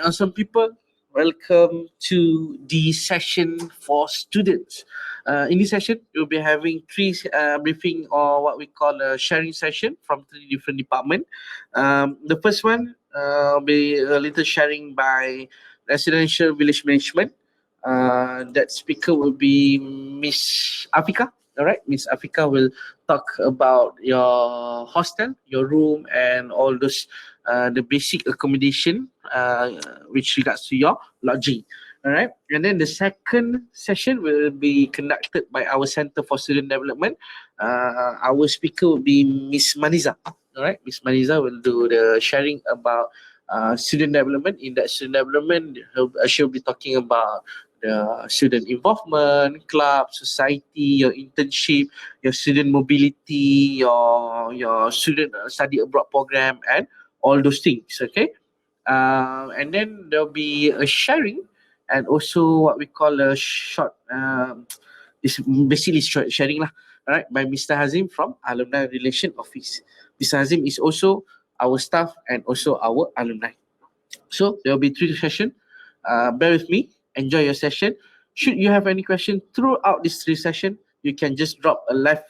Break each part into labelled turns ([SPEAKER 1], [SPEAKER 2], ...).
[SPEAKER 1] Awesome people, welcome to the session for students. In this session, we'll be having three briefing, or what we call a sharing session from three different departments. The first one will be a little sharing by residential village management. That speaker will be Miss Afika. All right, Miss Afika will talk about your hostel, your room, and all those the basic accommodation which regards to your lodging. All right, and then the second session will be conducted by our Center for Student Development. Our speaker will be Miss Maniza. All right, Miss Maniza will do the sharing about student development. In that student development, she'll be talking about the student involvement, club, society, your internship, your student mobility, your student study abroad program, and all those things. Okay, and then there'll be a sharing, and also what we call a short. It's basically short sharing lah. All right, by Mr. Hazim from Alumni Relation Office. Mr. Hazim is also our staff and also our alumni. So there will be three sessions. Bear with me. Enjoy your session. Should you have any question throughout this three session, you can just drop a live.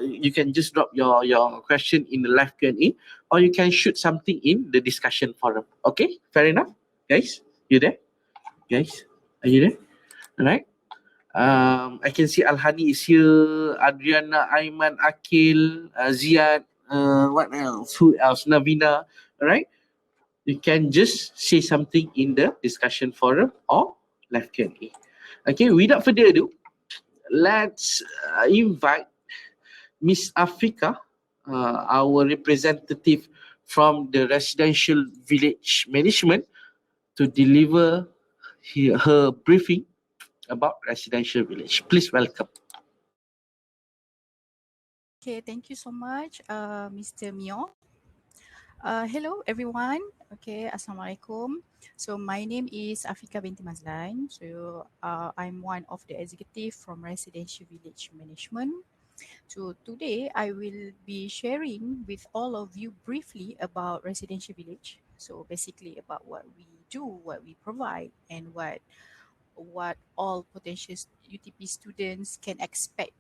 [SPEAKER 1] You can just drop your question in the live Q&A, or you can shoot something in the discussion forum. Okay, fair enough, guys. You there? Guys, are you there? All right. I can see Alhani is here. Adriana, Aiman, Akil, Ziad. What else? Who else? Navina. All right. You can just say something in the discussion forum or live Q&A. Okay, without further ado, let's invite Miss Afika, our representative from the Residential Village Management, to deliver her briefing about Residential Village. Please welcome.
[SPEAKER 2] Okay, thank you so much, Mr. Mio. Hello everyone. Okay, Assalamualaikum. So my name is Afika binti Mazlan. So I'm one of the executive from Residential Village Management. So today I will be sharing with all of you briefly about Residential Village. So basically about what we do, what we provide, and what all potential UTP students can expect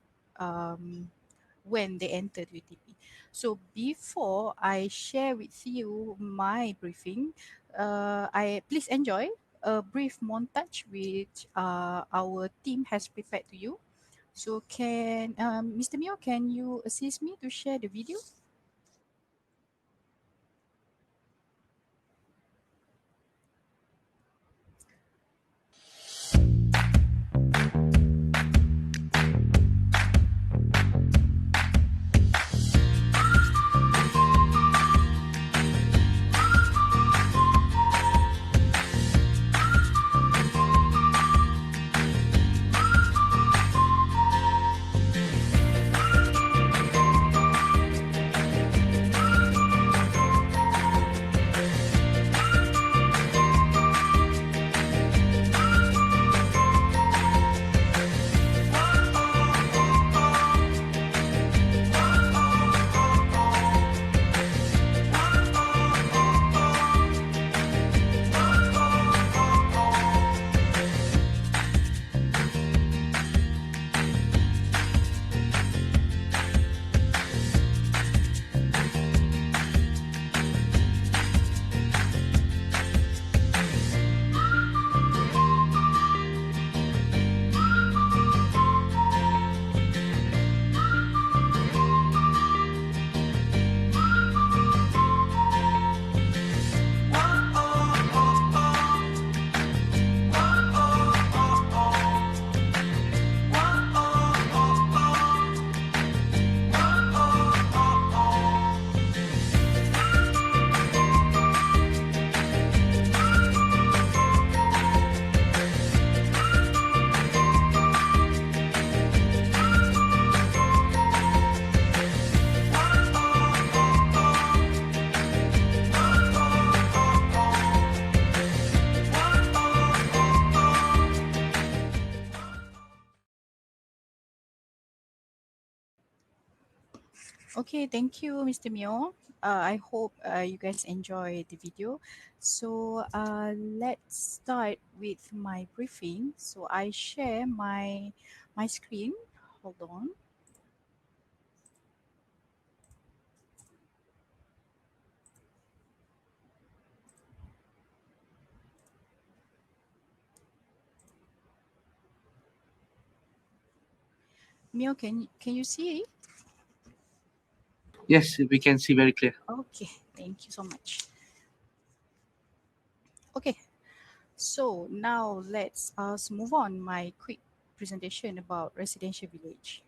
[SPEAKER 2] when they enter UTP. So before I share with you my briefing, I please enjoy a brief montage which our team has prepared to you. So can Mr. Mio, can you assist me to share the video? Okay, thank you, Mr. Mio. I hope you guys enjoy the video. So let's start with my briefing. So I share my screen. Hold on. Mio, can you see?
[SPEAKER 1] Yes, we can see very clear.
[SPEAKER 2] Okay, thank you so much. Okay, so now let's us move on my quick presentation about residential village.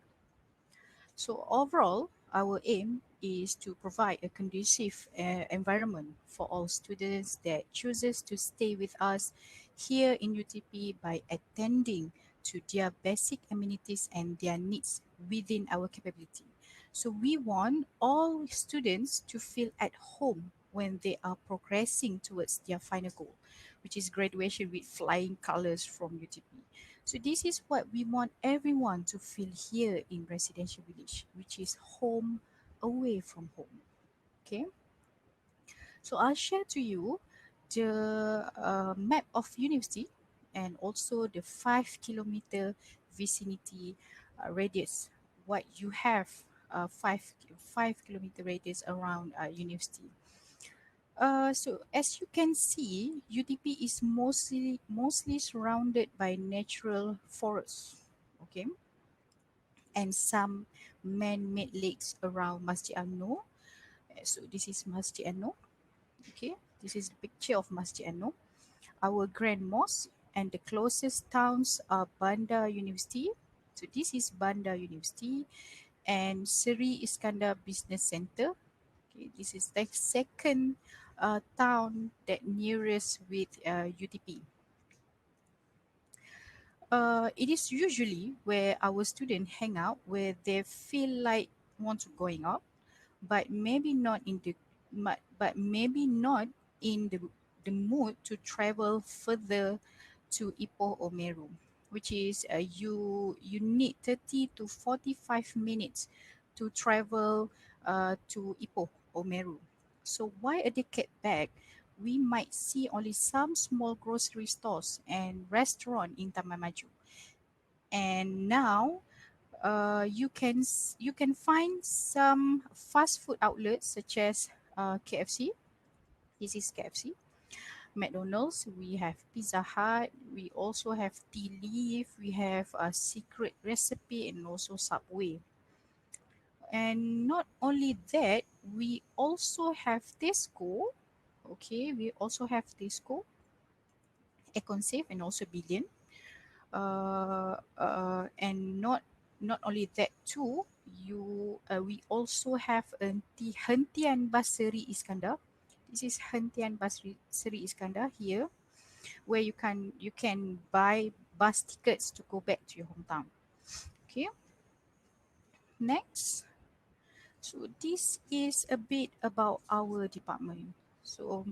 [SPEAKER 2] So overall, our aim is to provide a conducive environment for all students that chooses to stay with us here in UTP by attending to their basic amenities and their needs within our capability. So we want all students to feel at home when they are progressing towards their final goal, which is graduation with flying colors from UTP. So this is what we want everyone to feel here in residential village, which is home away from home. Okay. So I'll share to you the map of university and also the 5 kilometer vicinity radius. What you have 5 kilometer radius around university. So as you can see, UTP is mostly surrounded by natural forests, okay, and some man-made lakes around Masjid An-Nur. So this is Masjid An-Nur, okay. This is the picture of Masjid An-Nur, our grand mosque, and the closest towns are Bandar University. So this is Bandar University and Seri Iskandar Business Center. Okay, this is the second town that nearest with UTP. It is usually where our students hang out, where they feel like want to going out, but maybe not in the but maybe not in the mood to travel further to Ipoh or Meru, which is you need 30 to 45 minutes to travel to Ipoh or Meru. So why a decade back, we might see only some small grocery stores and restaurant in Taman Maju. And now you can find some fast food outlets such as KFC. This is KFC. McDonald's. We have Pizza Hut. We also have Tea Leaf. We have a Secret Recipe and also Subway. And not only that, we also have Tesco. Okay, we also have Tesco, EconSafe, and also Billion. And not only that too, we also have Hentian Basri Iskandar. This is Hentian Basri Seri Iskandar here, where you can buy bus tickets to go back to your hometown. Okay, next. So this is a bit about our department. So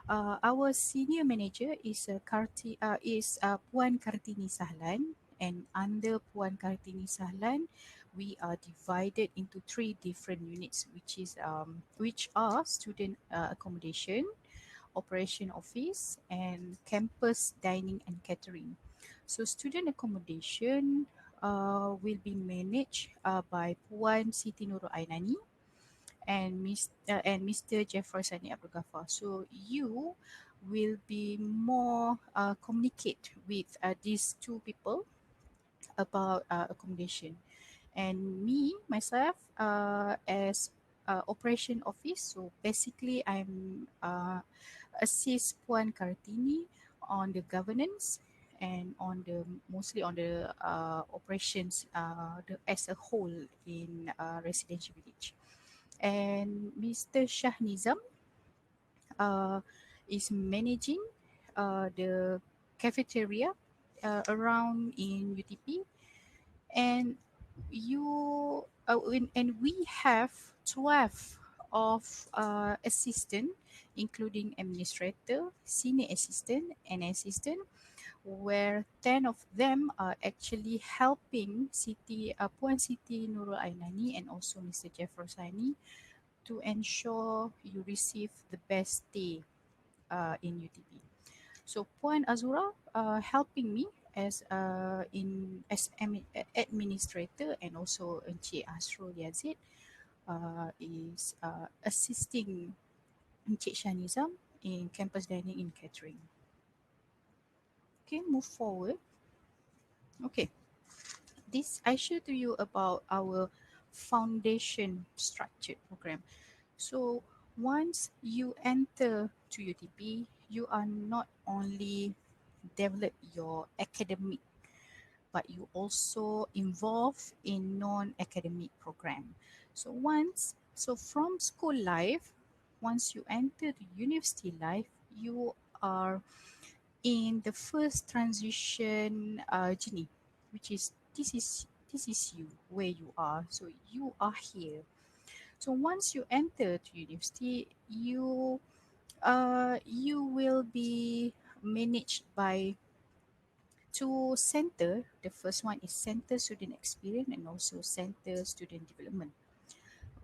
[SPEAKER 2] our senior manager is Puan Kartini Sahlan, and under Puan Kartini Sahlan, we are divided into three different units, which are student accommodation, operation office, and campus dining and catering. So student accommodation will be managed by Puan Siti Nurul Ainani and Mr. Jefferson Abdul Ghaffar. So you will be more communicate with these two people about accommodation, and me myself as operation office. So basically, I'm assist Puan Kartini on the governance and on the mostly on the operations as a whole in residential village. And Mr. Shah Nizam uh, is managing the cafeteria around in UTP, and and we have 12 of assistant, including administrator, senior assistant, and assistant. where 10 of them are actually helping Puan Siti Nurul Ainani and also Mr. Jeff Rosani to ensure you receive the best stay in UTB. So Puan Azura helping me as administrator, and also Encik Asrul Yazid is assisting Encik Shanizam in campus dining in catering. Okay, move forward. Okay, this I share to you about our foundation structured program. So once you enter to UTP, you are not only develop your academic, but you also involve in non-academic program. So from school life, once you enter the university life, you are in the first transition journey, which is this is you where you are. So you are here. So once you enter to university, you will be managed by two center. The first one is Center Student Experience and also Center Student Development.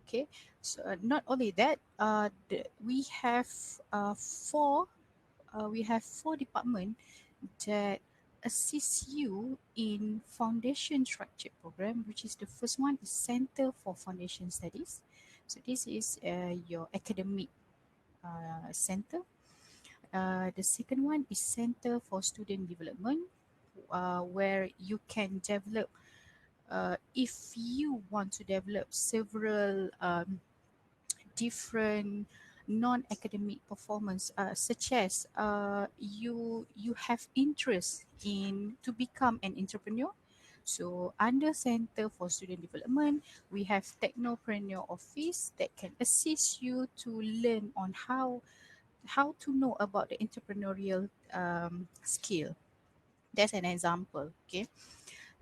[SPEAKER 2] Okay, so not only that, four we have four departments that assist you in foundation structured program, which is the first one is Center for Foundation Studies. So this is your academic center. The second one is Center for Student Development, where you can develop, if you want to develop several different non-academic performance, such as you have interest in to become an entrepreneur. So under Center for Student Development, we have Technopreneur Office that can assist you to learn on how to know about the entrepreneurial skill. That's an example. Okay.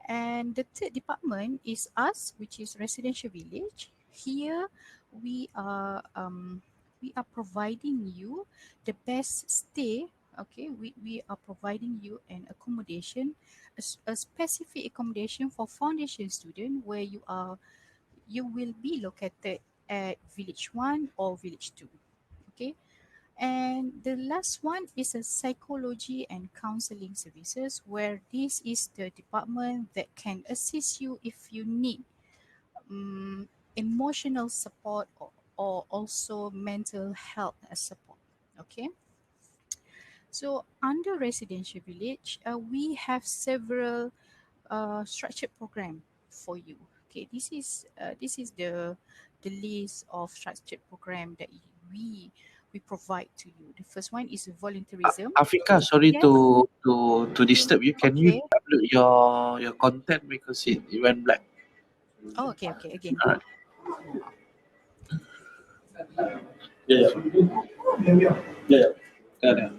[SPEAKER 2] And the third department is us, which is Residential Village. Here we are providing you the best stay. Okay, we are providing you an accommodation, a specific accommodation for foundation student, where you will be located at Village 1 or Village 2. Okay, and the last one is a psychology and counseling services, where this is the department that can assist you if you need um, emotional support, or also mental health support. Okay. So under Residential Village, we have several structured program for you. Okay, this is the list of structured program that we provide to you. The first one is volunteerism.
[SPEAKER 1] Africa, sorry
[SPEAKER 2] Yes.
[SPEAKER 1] to disturb you. Can you
[SPEAKER 2] Okay.
[SPEAKER 1] upload your content because it went black?
[SPEAKER 2] Oh, okay, okay. Again.
[SPEAKER 1] All right. Yeah, yeah, yeah, yeah.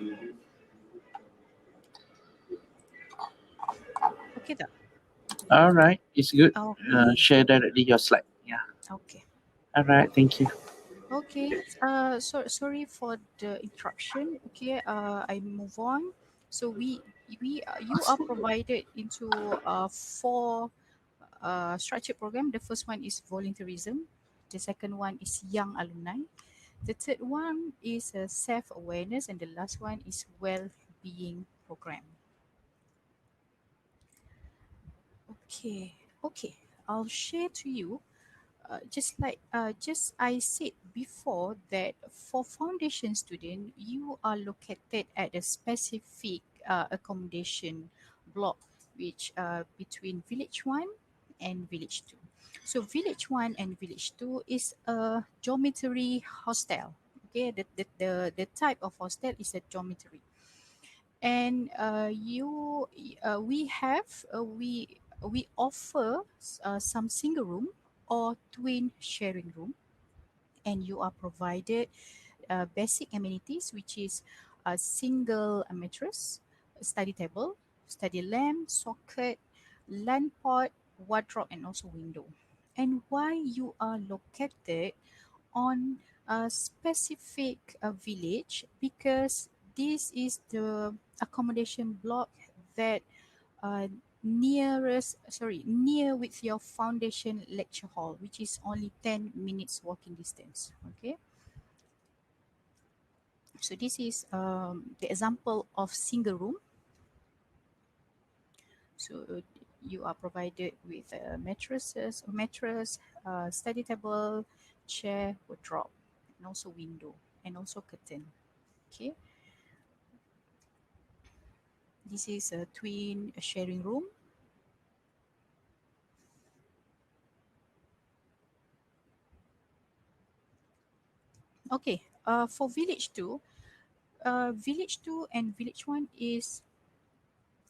[SPEAKER 2] Okay, tak?
[SPEAKER 1] All right, it's good.
[SPEAKER 2] Okay.
[SPEAKER 1] Share directly your slide. Yeah.
[SPEAKER 2] Okay.
[SPEAKER 1] All right. Thank you.
[SPEAKER 2] Okay. Sorry for the interruption. Okay. I move on. So you are provided into four structured program. The first one is volunteerism. The second one is young alumni. The third one is self awareness, and the last one is well being program. Okay. Okay. I'll share to you, just I said before, that for foundation student, you are located at a specific accommodation block, which between Village 1 and Village 2. So Village 1 and Village 2 is a dormitory hostel. Okay, the type of hostel is a dormitory. And we offer some single room or twin sharing room, and you are provided basic amenities, which is a single mattress, a study table, study lamp, socket, LAN port, wardrobe, and also window. And why you are located on a specific village? Because this is the accommodation block that uh, near with your foundation lecture hall, which is only 10 minutes walking distance. Okay, so this is the example of single room. So you are provided with mattress, study table, chair, wardrobe, and also window, and also curtain. Okay, this is a twin sharing room. Okay, for village two and village one is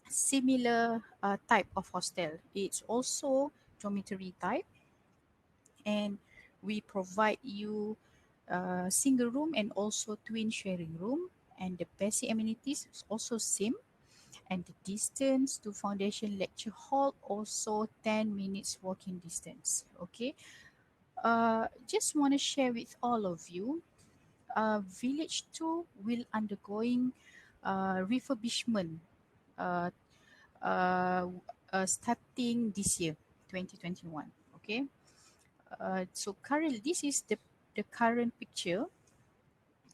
[SPEAKER 2] similar type of hostel. It's also dormitory type, and we provide you single room and also twin sharing room, and the basic amenities is also same, and the distance to foundation lecture hall also 10 minutes walking distance. Okay, just want to share with all of you, village 2 will undergoing refurbishment uh, uh, starting this year 2021. Okay, so currently this is the current picture.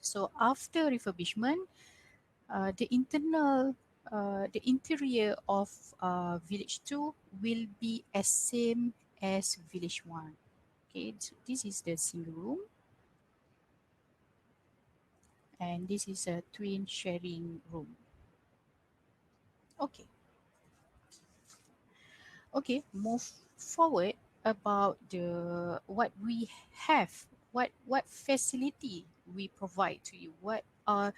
[SPEAKER 2] So after refurbishment, the interior of village 2 will be as same as village 1. Okay, so this is the single room, and this is a twin sharing room. Okay, okay, move forward about the what we have, what facility we provide to you, what are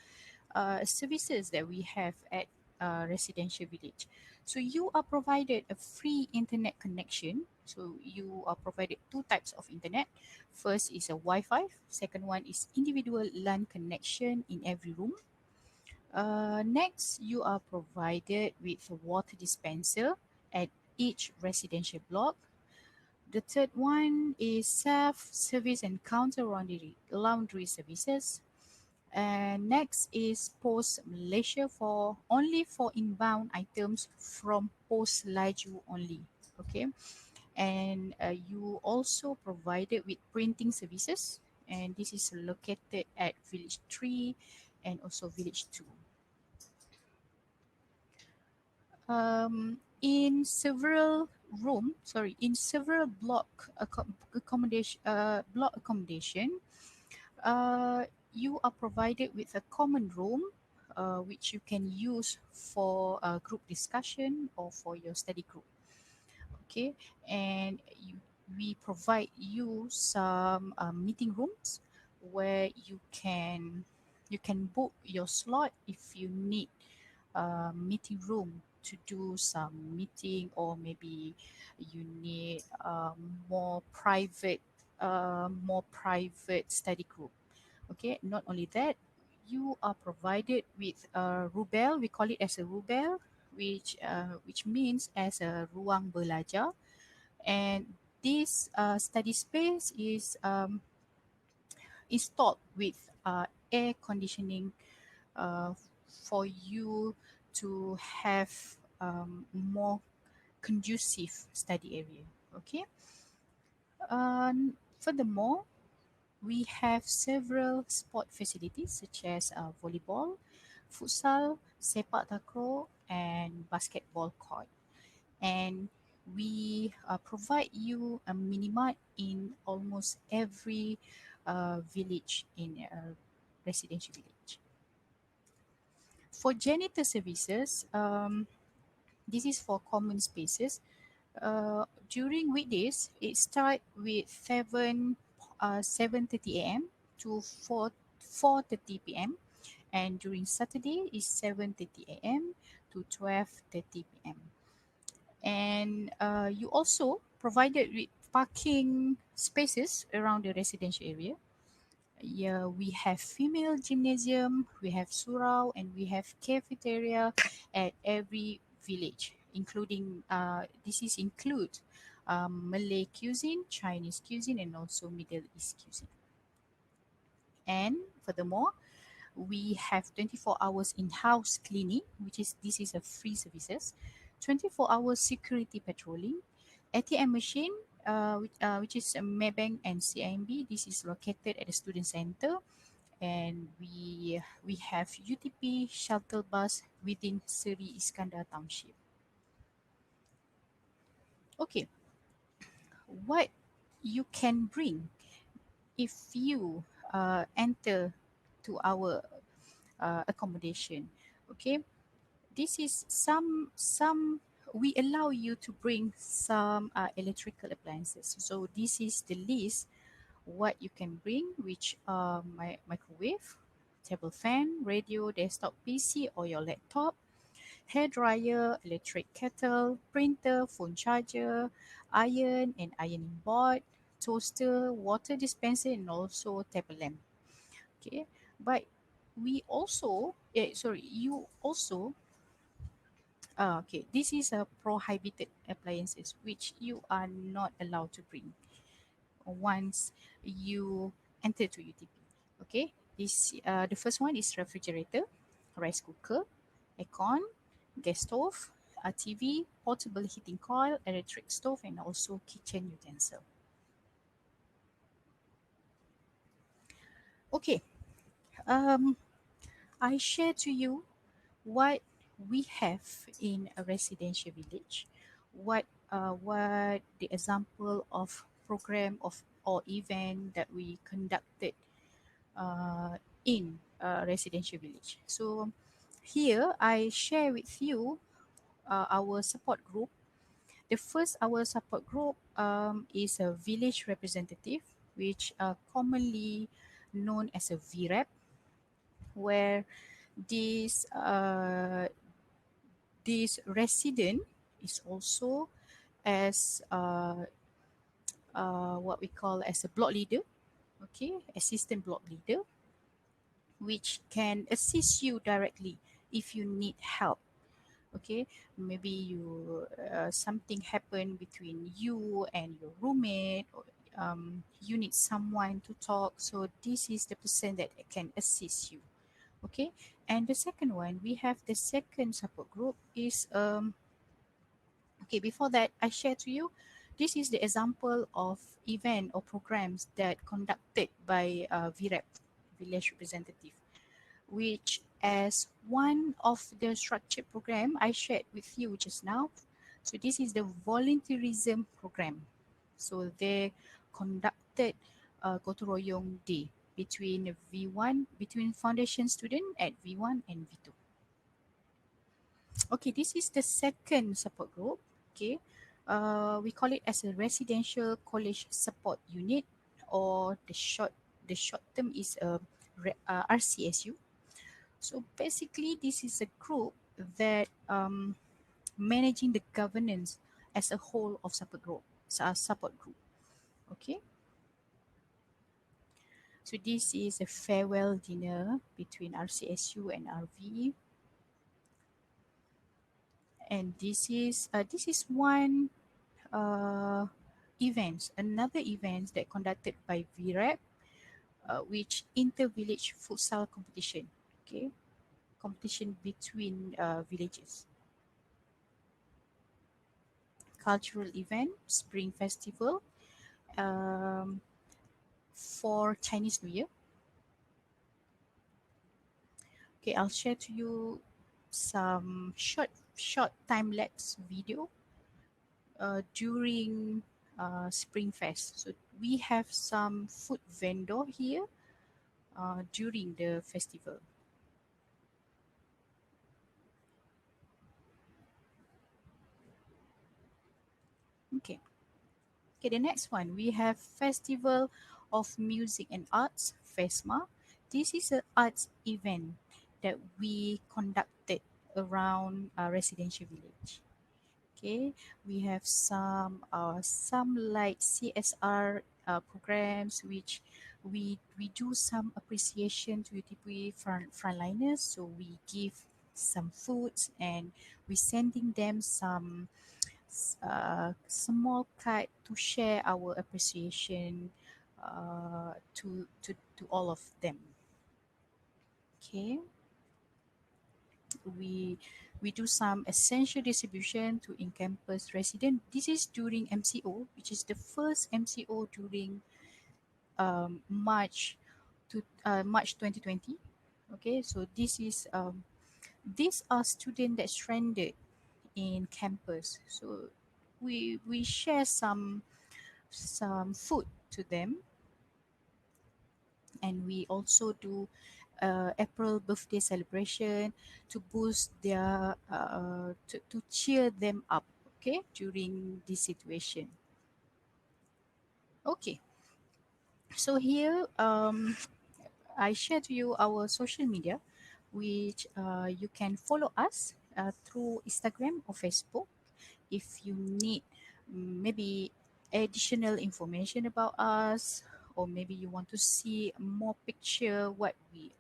[SPEAKER 2] services that we have at residential village. So you are provided a free internet connection. So you are provided two types of internet. First is a Wi-Fi. Second one is individual LAN connection in every room. Next, you are provided with a water dispenser at each residential block. The third one is self-service and counter laundry services. And next is Post Malaysia for only for inbound items from Post Laju only. Okay, and you also provided with printing services, and this is located at Village 3 and also Village 2. In several block accommodation, uh, you are provided with a common room, which you can use for group discussion or for your study group. Okay, and we provide you some meeting rooms where you can book your slot if you need a meeting room to do some meeting, or maybe you need more private study group. Okay, not only that, you are provided with a rubel. We call it as a rubel, which means as a ruang belajar, and this study space is installed with air conditioning uh, for you to have more conducive study area. Okay. Furthermore, we have several sport facilities such as volleyball, futsal, sepak takraw, and basketball court. And we provide you a minimart in almost every village in a residential village. For janitor services, this is for common spaces. During weekdays, it starts with 7:30 a.m. to 4:30 p.m. And during Saturday is 7:30 a.m. to 12:30 p.m. And you also provided with parking spaces around the residential area. Yeah, we have female gymnasium, we have surau, and we have cafeteria at every village, including this is include Malay cuisine, Chinese cuisine, and also Middle East cuisine. And furthermore, we have 24 hours in-house cleaning, which is this is a free services, 24 hours security patrolling, ATM machine, which is Maybank and CIMB. This is located at the student center, and we have UTP shuttle bus within Seri Iskandar Township. Okay, what you can bring if you enter to our accommodation. Okay, this is some we allow you to bring some electrical appliances. So this is the list what you can bring, which are microwave, table fan, radio, desktop PC or your laptop, hair dryer, electric kettle, printer, phone charger, iron and ironing board, toaster, water dispenser, and also table lamp. Okay, but we also, sorry, you also, okay, this is a prohibited appliances which you are not allowed to bring once you enter to UTP. Okay, this the first one is refrigerator, rice cooker, aircon, gas stove, a TV, portable heating coil, electric stove, and also kitchen utensil. Okay, um, I share to you what we have in a residential village, what the example of program of or event that we conducted in a residential village. So here I share with you our support group. The first, our support group is a village representative, which are commonly known as a VREP, where this this resident is also as what we call as a block leader, okay, assistant block leader, which can assist you directly if you need help. Okay, maybe you something happened between you and your roommate, or you need someone to talk, so this is the person that can assist you. Okay, and the second one, we have the second support group is okay, before that I share to you, this is the example of event or programs that conducted by VREP, village representative, which as one of the structured program I shared with you just now. So this is the volunteerism program. So they conducted Gotong Royong Day between V1, between foundation student at V1 and V2. Okay, this is the second support group. Okay, we call it as a residential college support unit, or the short term is RCSU. So basically, this is a group that managing the governance as a whole of support group. Support group. Okay. So this is a farewell dinner between RCSU and RV, and this is one uh, events, another events that conducted by VREP, which inter-village futsal competition. Okay, competition between villages. Cultural event, Spring Festival, um, for Chinese New Year. Okay, I'll share to you some short time lapse video during Spring Fest. So we have some food vendor here during the festival. Okay. Okay, the next one, we have Festival of Music and Arts, FESMA. This is an arts event that we conducted around a residential village. Okay, we have some like CSR programs, which we do some appreciation to UTP frontliners. So we give some foods, and we sending them some small card to share our appreciation to all of them. Okay, we we do some essential distribution to in-campus resident. This is during MCO, which is the first MCO during March 2020. Okay, so these are students that stranded in campus. So we share some food to them, and we also do April birthday celebration to boost their to cheer them up. Okay, during this situation. Okay, so here I share to you our social media, which you can follow us through Instagram or Facebook if you need maybe additional information about us, or maybe you want to see more picture what we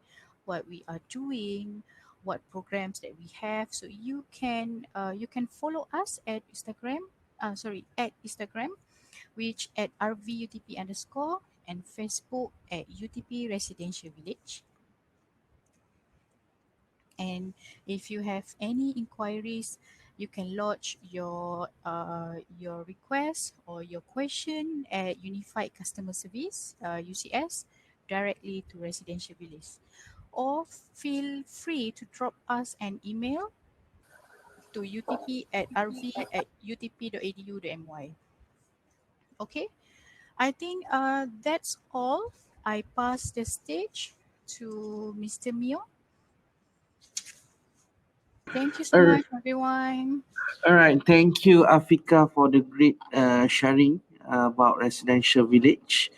[SPEAKER 2] are doing, what programs that we have. So you can follow us at Instagram, at Instagram, which at rvutp underscore, and Facebook at UTP Residential Village. And if you have any inquiries, you can lodge your request or your question at Unified Customer Service UCS directly to Residential Village, or feel free to drop us an email to utp@rv@utp.edu.my. Okay, I think that's all. I pass the stage to Mr. Mio. Thank you so
[SPEAKER 1] All
[SPEAKER 2] much, everyone.
[SPEAKER 1] all right. Thank you, Afika, for the great sharing about residential village.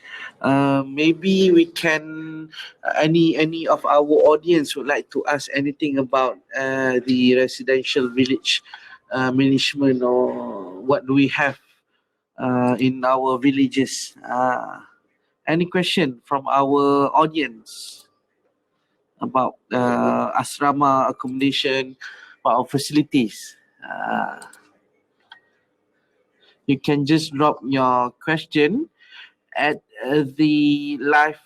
[SPEAKER 1] Maybe we can any of our audience would like to ask anything about the residential village management, or what do we have in our villages? Any question from our audience about asrama accommodation, about our facilities? You can just drop your question at the live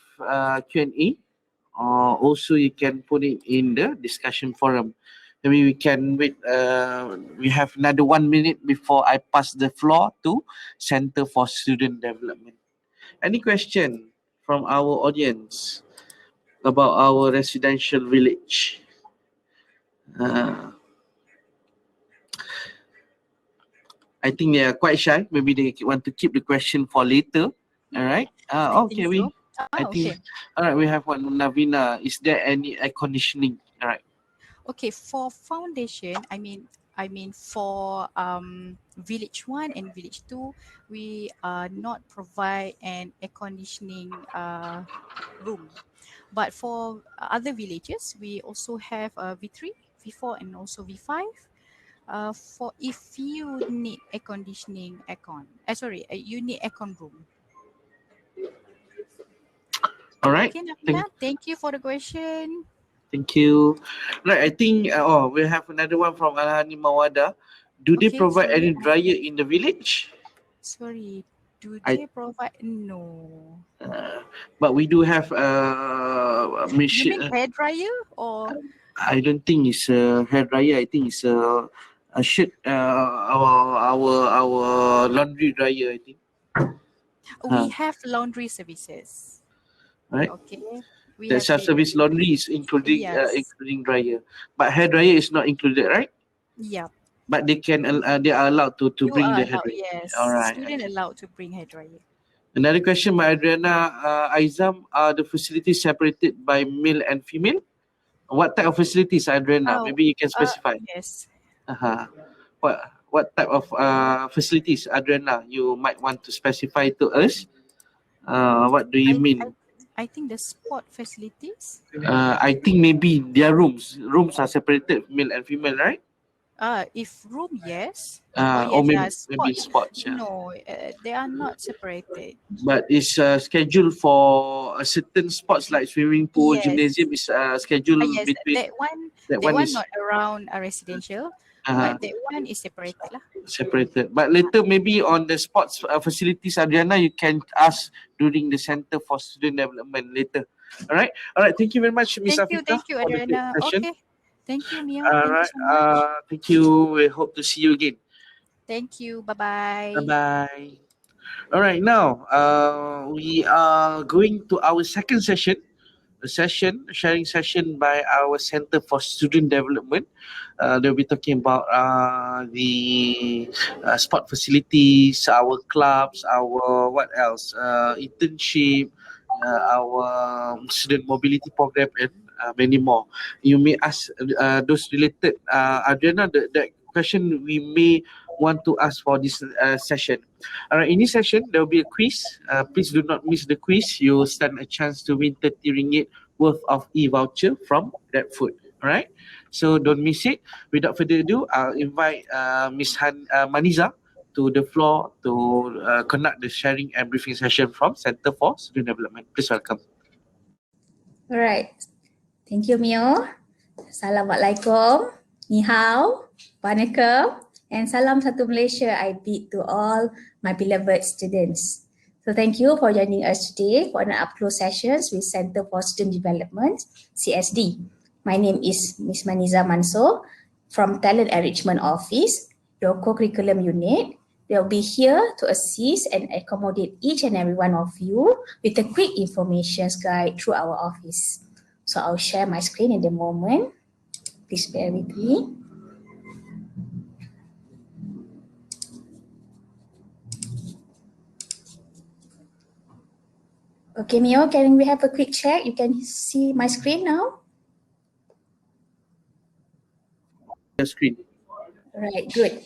[SPEAKER 1] Q&A, or also you can put it in the discussion forum. Maybe we can wait. We have another 1 minute before I pass the floor to Center for Student Development. Any question from our audience about our residential village? I think they are quite shy. Maybe they want to keep the question for later. All right.
[SPEAKER 2] I
[SPEAKER 1] Okay.
[SPEAKER 2] think so.
[SPEAKER 1] I think.
[SPEAKER 2] Okay.
[SPEAKER 1] All right. We have one. Navina. Is there any air conditioning? All right.
[SPEAKER 2] Okay, for foundation, I mean for village 1 and village 2, we not provide an air conditioning room. But for other villages, we also have V3, V4, and also V5. For if you need air conditioning, you need aircon room.
[SPEAKER 1] All right.
[SPEAKER 2] Okay, Nabila, thank you for the question.
[SPEAKER 1] Thank you. Right. I think. We have another one from Alhani Mawada. Do they
[SPEAKER 2] Okay,
[SPEAKER 1] provide
[SPEAKER 2] sorry,
[SPEAKER 1] any dryer in the village?
[SPEAKER 2] sorry. Do
[SPEAKER 1] I-
[SPEAKER 2] they provide? No.
[SPEAKER 1] But we do have
[SPEAKER 2] You
[SPEAKER 1] machine.
[SPEAKER 2] mean hair dryer or?
[SPEAKER 1] I don't think it's a hair dryer. I think it's a shirt. Our laundry dryer. I think.
[SPEAKER 2] We have laundry services.
[SPEAKER 1] Right.
[SPEAKER 2] Okay, we
[SPEAKER 1] The
[SPEAKER 2] have
[SPEAKER 1] self-service laundry is including
[SPEAKER 2] yes,
[SPEAKER 1] including dryer, but hair dryer is not included, right?
[SPEAKER 2] yeah.
[SPEAKER 1] But they are allowed to
[SPEAKER 2] You
[SPEAKER 1] bring
[SPEAKER 2] are
[SPEAKER 1] the hair
[SPEAKER 2] allowed.
[SPEAKER 1] dryer. All
[SPEAKER 2] Yes,
[SPEAKER 1] right.
[SPEAKER 2] student allowed to bring hair dryer.
[SPEAKER 1] Another question by Adriana Aizam. Are the facilities separated by male and female? What type of facilities, Adriana?
[SPEAKER 2] Oh,
[SPEAKER 1] Maybe you can specify.
[SPEAKER 2] yes.
[SPEAKER 1] Uh-huh. What type of facilities, Adriana, you might want to specify to us? What do you
[SPEAKER 2] I, I
[SPEAKER 1] mean?
[SPEAKER 2] I think the sport facilities.
[SPEAKER 1] I think maybe their rooms are separated, male and female, right?
[SPEAKER 2] If room, yes.
[SPEAKER 1] Or
[SPEAKER 2] Yes.
[SPEAKER 1] maybe
[SPEAKER 2] Sports.
[SPEAKER 1] sports, yeah.
[SPEAKER 2] No, they are not separated.
[SPEAKER 1] But it's scheduled for a certain sports like swimming pool,
[SPEAKER 2] Yes.
[SPEAKER 1] gymnasium is scheduled
[SPEAKER 2] Yes.
[SPEAKER 1] between
[SPEAKER 2] That one.
[SPEAKER 1] that
[SPEAKER 2] That
[SPEAKER 1] one
[SPEAKER 2] one
[SPEAKER 1] is
[SPEAKER 2] not around a residential.
[SPEAKER 1] Uh-huh.
[SPEAKER 2] But that one is separated lah.
[SPEAKER 1] Separated. But later, maybe on the sports facilities, Adriana, you can ask during the Center for Student Development later. All right. All right. Thank you very much, Miss Afika,
[SPEAKER 2] Thank you,
[SPEAKER 1] for the great
[SPEAKER 2] Adriana.
[SPEAKER 1] session.
[SPEAKER 2] Okay. Thank you, Mio.
[SPEAKER 1] All
[SPEAKER 2] Thank you
[SPEAKER 1] right.
[SPEAKER 2] so much.
[SPEAKER 1] Thank you. We hope to see you again.
[SPEAKER 2] Thank you. Bye-bye.
[SPEAKER 1] Bye bye. All right. Now, we are going to our second session. Sharing session by our Center for Student Development. They'll be talking about the sport facilities, our clubs, our what else? Internship, our student mobility program, and many more. You may ask those related. Adriana, that question we may want to ask for this session. All right, in this session, there will be a quiz. Please do not miss the quiz. You stand a chance to win 30 ringgit worth of e-voucher from GrabFood. All right, so don't miss it. Without further ado, I'll invite Miss Maniza to the floor to conduct the sharing and briefing session from Center for Student Development. Please welcome.
[SPEAKER 3] All right. Thank you, Mio. Assalamualaikum. Ni hao. Waalaikum. And salam satu Malaysia I bid to all my beloved students. So thank you for joining us today for an up-close sessions with Center for Student Development, CSD. My name is Ms. Maniza Mansoor from Talent Enrichment Office, your co-curriculum unit. They'll be here to assist and accommodate each and every one of you with a quick information guide through our office. So I'll share my screen in a moment. Please bear with me. Okay, Mio, can we have a quick check? You can see my screen now?
[SPEAKER 1] The screen.
[SPEAKER 3] All right, good.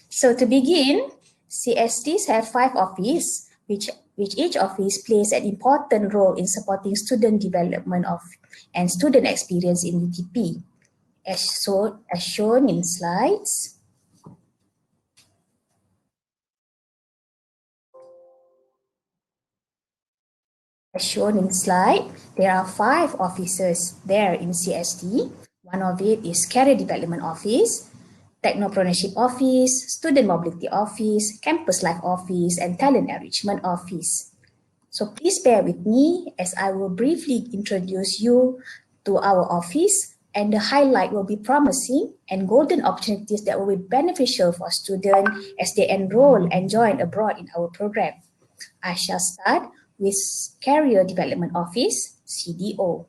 [SPEAKER 3] So to begin, CSDs have 5 offices, which each office plays an important role in supporting student development and student experience in UTP. As shown in slides. As shown in slide, there are 5 offices there in CSD. One of it is Career Development Office, Technopreneurship Office, Student Mobility Office, Campus Life Office, and Talent Enrichment Office. So please bear with me as I will briefly introduce you to our office, and the highlight will be promising and golden opportunities that will be beneficial for students as they enroll and join abroad in our program. I shall start with Career Development Office, CDO.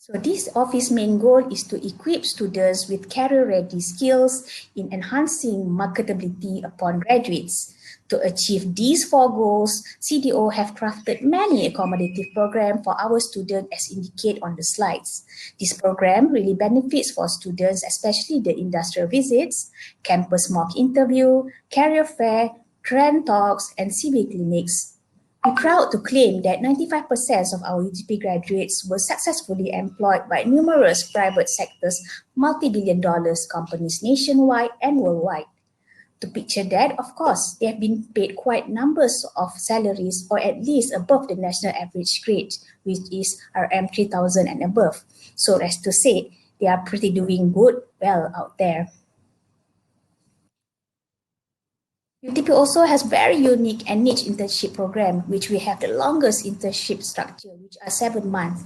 [SPEAKER 3] So this office main goal is to equip students with career-ready skills in enhancing marketability upon graduates. To achieve these 4 goals, CDO have crafted many accommodative programs for our students as indicated on the slides. This program really benefits for students, especially the industrial visits, campus mock interview, career fair, trend talks, and CV clinics. We're proud to claim that 95% of our UTP graduates were successfully employed by numerous private sectors, multi-billion dollars companies nationwide and worldwide. To picture that, of course, they have been paid quite numbers of salaries or at least above the national average grade, which is RM 3000 and above. So as to say, they are pretty doing well out there. UTP also has very unique and niche internship program, which we have the longest internship structure, which are 7 months.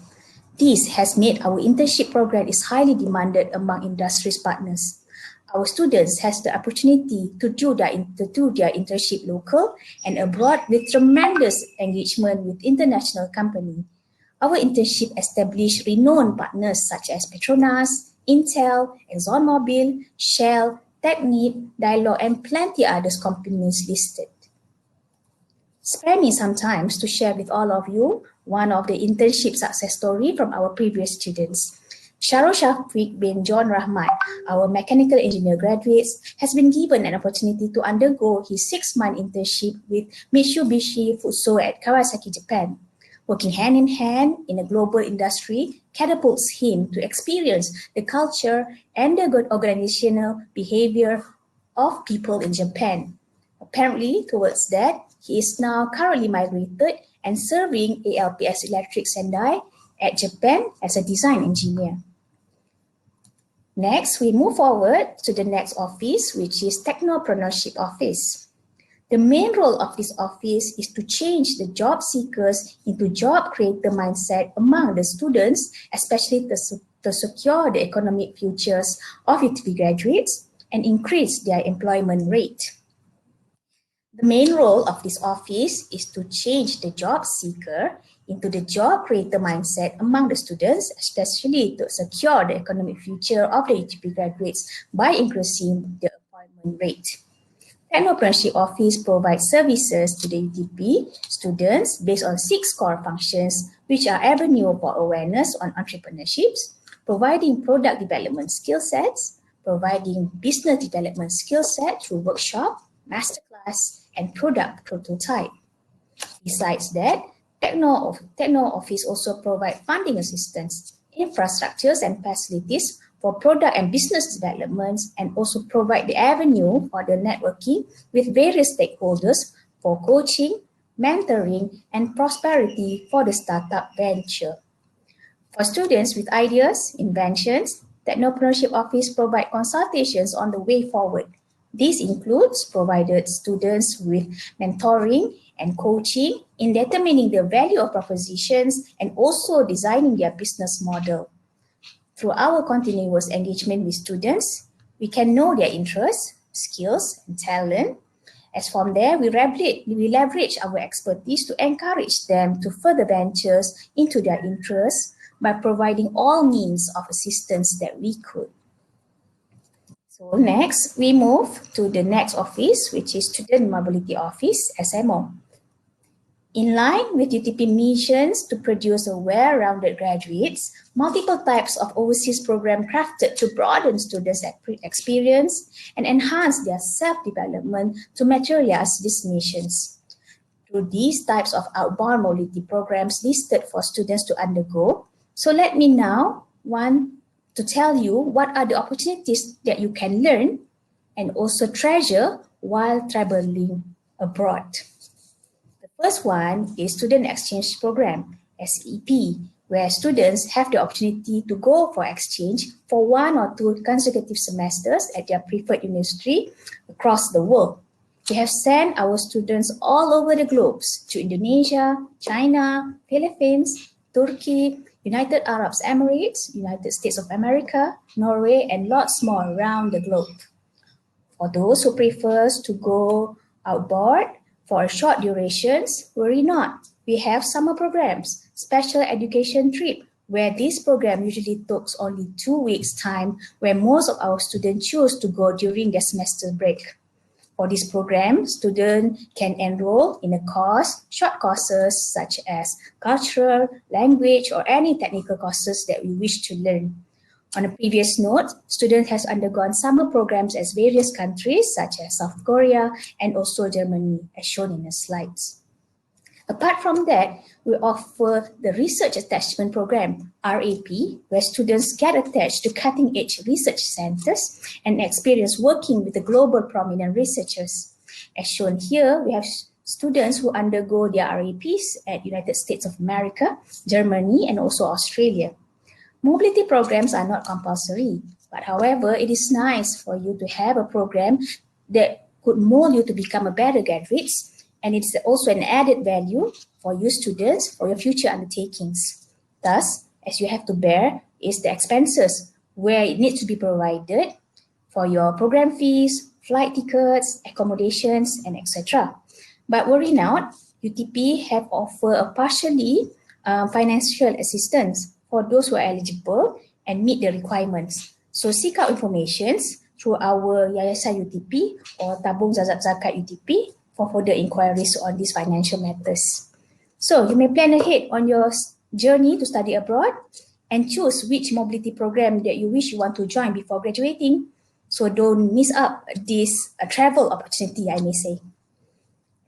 [SPEAKER 3] This has made our internship program is highly demanded among industry's partners. Our students has the opportunity to do their internship local and abroad with tremendous engagement with international company. Our internship established renowned partners such as Petronas, Intel, ExxonMobil, Shell, Technip, Dialog, and plenty others companies listed. Spare me some time to share with all of you one of the internship success story from our previous students. Shahrul Shafiq bin John Rahmat, our mechanical engineer graduates, has been given an opportunity to undergo his 6-month internship with Mitsubishi Fuso at Kawasaki, Japan. Working hand in hand in a global industry catapults him to experience the culture and the good organizational behavior of people in Japan. Apparently, towards that, he is now currently migrated and serving ALPS Electric Sendai at Japan as a design engineer. Next, we move forward to the next office, which is Technopreneurship Office. The main role of this office is to change the job seekers into job creator mindset among the students, especially to secure the economic futures of UTP graduates and increase their employment rate. The main role of this office is to change the job seeker into the job creator mindset among the students, especially to secure the economic future of the UTP graduates by increasing the employment rate. Technopreneurship Office provides services to the UTP students based on 6 core functions, which are avenue for awareness on entrepreneurship, providing product development skill sets, providing business development skill set through workshop, masterclass, and product prototype. Besides that, Techno Office also provide funding assistance, infrastructures and facilities for product and business developments, and also provide the avenue for the networking with various stakeholders for coaching, mentoring, and prosperity for the startup venture. For students with ideas, inventions, Technopreneurship Office provide consultations on the way forward. This includes provided students with mentoring and coaching in determining the value of propositions and also designing their business model. Through our continuous engagement with students, we can know their interests, skills, and talent. As from there, we leverage our expertise to encourage them to further ventures into their interests by providing all means of assistance that we could. So next, we move to the next office, which is Student Mobility Office, SMO. In line with UTP missions to produce a well-rounded graduates, multiple types of overseas program crafted to broaden students' experience and enhance their self-development to materialize these missions. Through these types of outbound mobility programs listed for students to undergo, so let me now want to tell you what are the opportunities that you can learn and also treasure while traveling abroad. First one is Student Exchange Program, SEP, where students have the opportunity to go for exchange for 1 or 2 consecutive semesters at their preferred university across the world. We have sent our students all over the globe to Indonesia, China, Philippines, Turkey, United Arab Emirates, United States of America, Norway, and lots more around the globe. For those who prefers to go outboard, for short durations, worry not. We have summer programs, special education trip, where this program usually takes only 2 weeks time, where most of our students choose to go during their semester break. For this program, students can enroll in a course, short courses such as cultural, language, or any technical courses that we wish to learn. On a previous note, students has undergone summer programs as various countries such as South Korea and also Germany, as shown in the slides. Apart from that, we offer the Research Attachment Program, RAP, where students get attached to cutting-edge research centers and experience working with the global prominent researchers. As shown here, we have students who undergo their RAPs at United States of America, Germany, and also Australia. Mobility programs are not compulsory, but however, it is nice for you to have a program that could mold you to become a better graduate, and it's also an added value for you students for your future undertakings. Thus, as you have to bear is the expenses where it needs to be provided for your program fees, flight tickets, accommodations, and etc. But worry not, UTP have offered a partially financial assistance for those who are eligible and meet the requirements. So seek out information through our Yayasan UTP or Tabung Zakat UTP for further inquiries on these financial matters. So you may plan ahead on your journey to study abroad and choose which mobility program that you wish you want to join before graduating. So don't miss out this travel opportunity, I may say.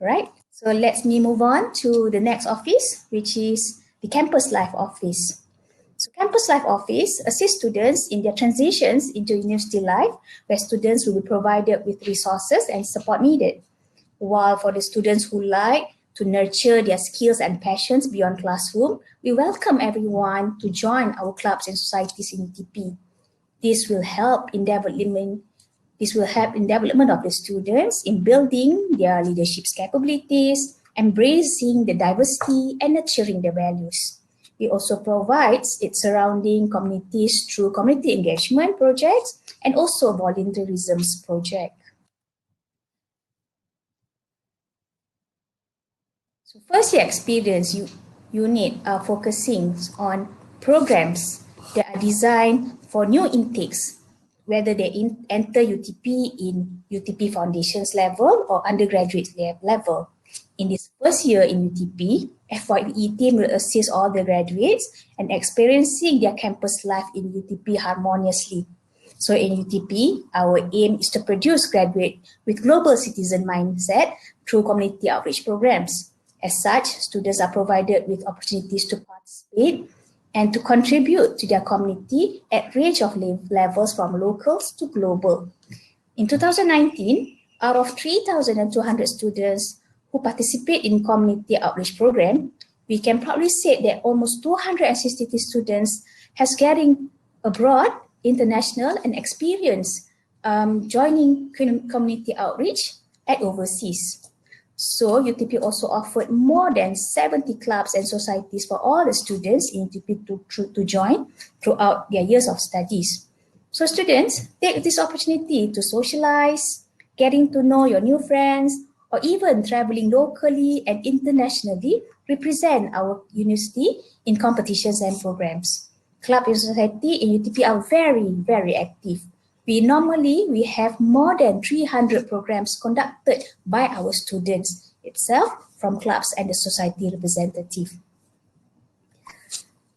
[SPEAKER 3] Right? So let me move on to the next office, which is the Campus Life Office. So Campus Life Office assists students in their transitions into university life, where students will be provided with resources and support needed. While for the students who like To nurture their skills and passions beyond classroom, we welcome everyone to join our clubs and societies in UTP. This will help in development of the students in building their leadership capabilities, embracing the diversity, and nurturing the values. It also provides its surrounding communities through community engagement projects and also volunteerism project. So first year experience unit are focusing on programs that are designed for new intakes, whether they enter UTP in UTP Foundations level or undergraduate level. In this first year in UTP, FYE team will assist all the graduates and experiencing their campus life in UTP harmoniously. So in UTP, our aim is to produce graduates with global citizen mindset through community outreach programs. As such, students are provided with opportunities to participate and to contribute to their community at range of levels from locals to global. In 2019, out of 3,200 students who participate in community outreach program, we can proudly say that almost 260 students has getting abroad, international, and experience joining community outreach at overseas. So UTP also offered more than 70 clubs and societies for all the students in UTP to join throughout their years of studies. So students, take this opportunity to socialize, getting to know your new friends, or even traveling locally and internationally, represent our university in competitions and programs. Club and society in UTP are very, very active. We have more than 300 programs conducted by our students itself from clubs and the society representative.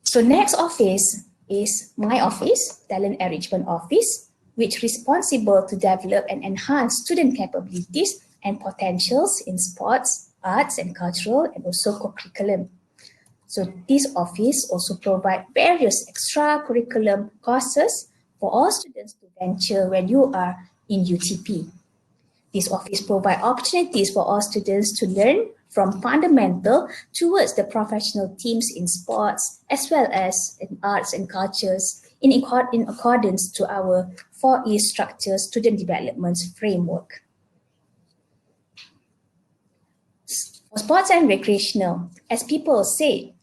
[SPEAKER 3] So next office is my office, Talent Enrichment Office, which is responsible to develop and enhance student capabilities and potentials in sports, arts and cultural, and also co-curriculum. So this office also provides various extracurriculum courses for all students to venture when you are in UTP. This office provides opportunities for all students to learn from fundamental towards the professional teams in sports, as well as in arts and cultures, in accordance to our 4E structure student development framework. For sports and recreational, as people say,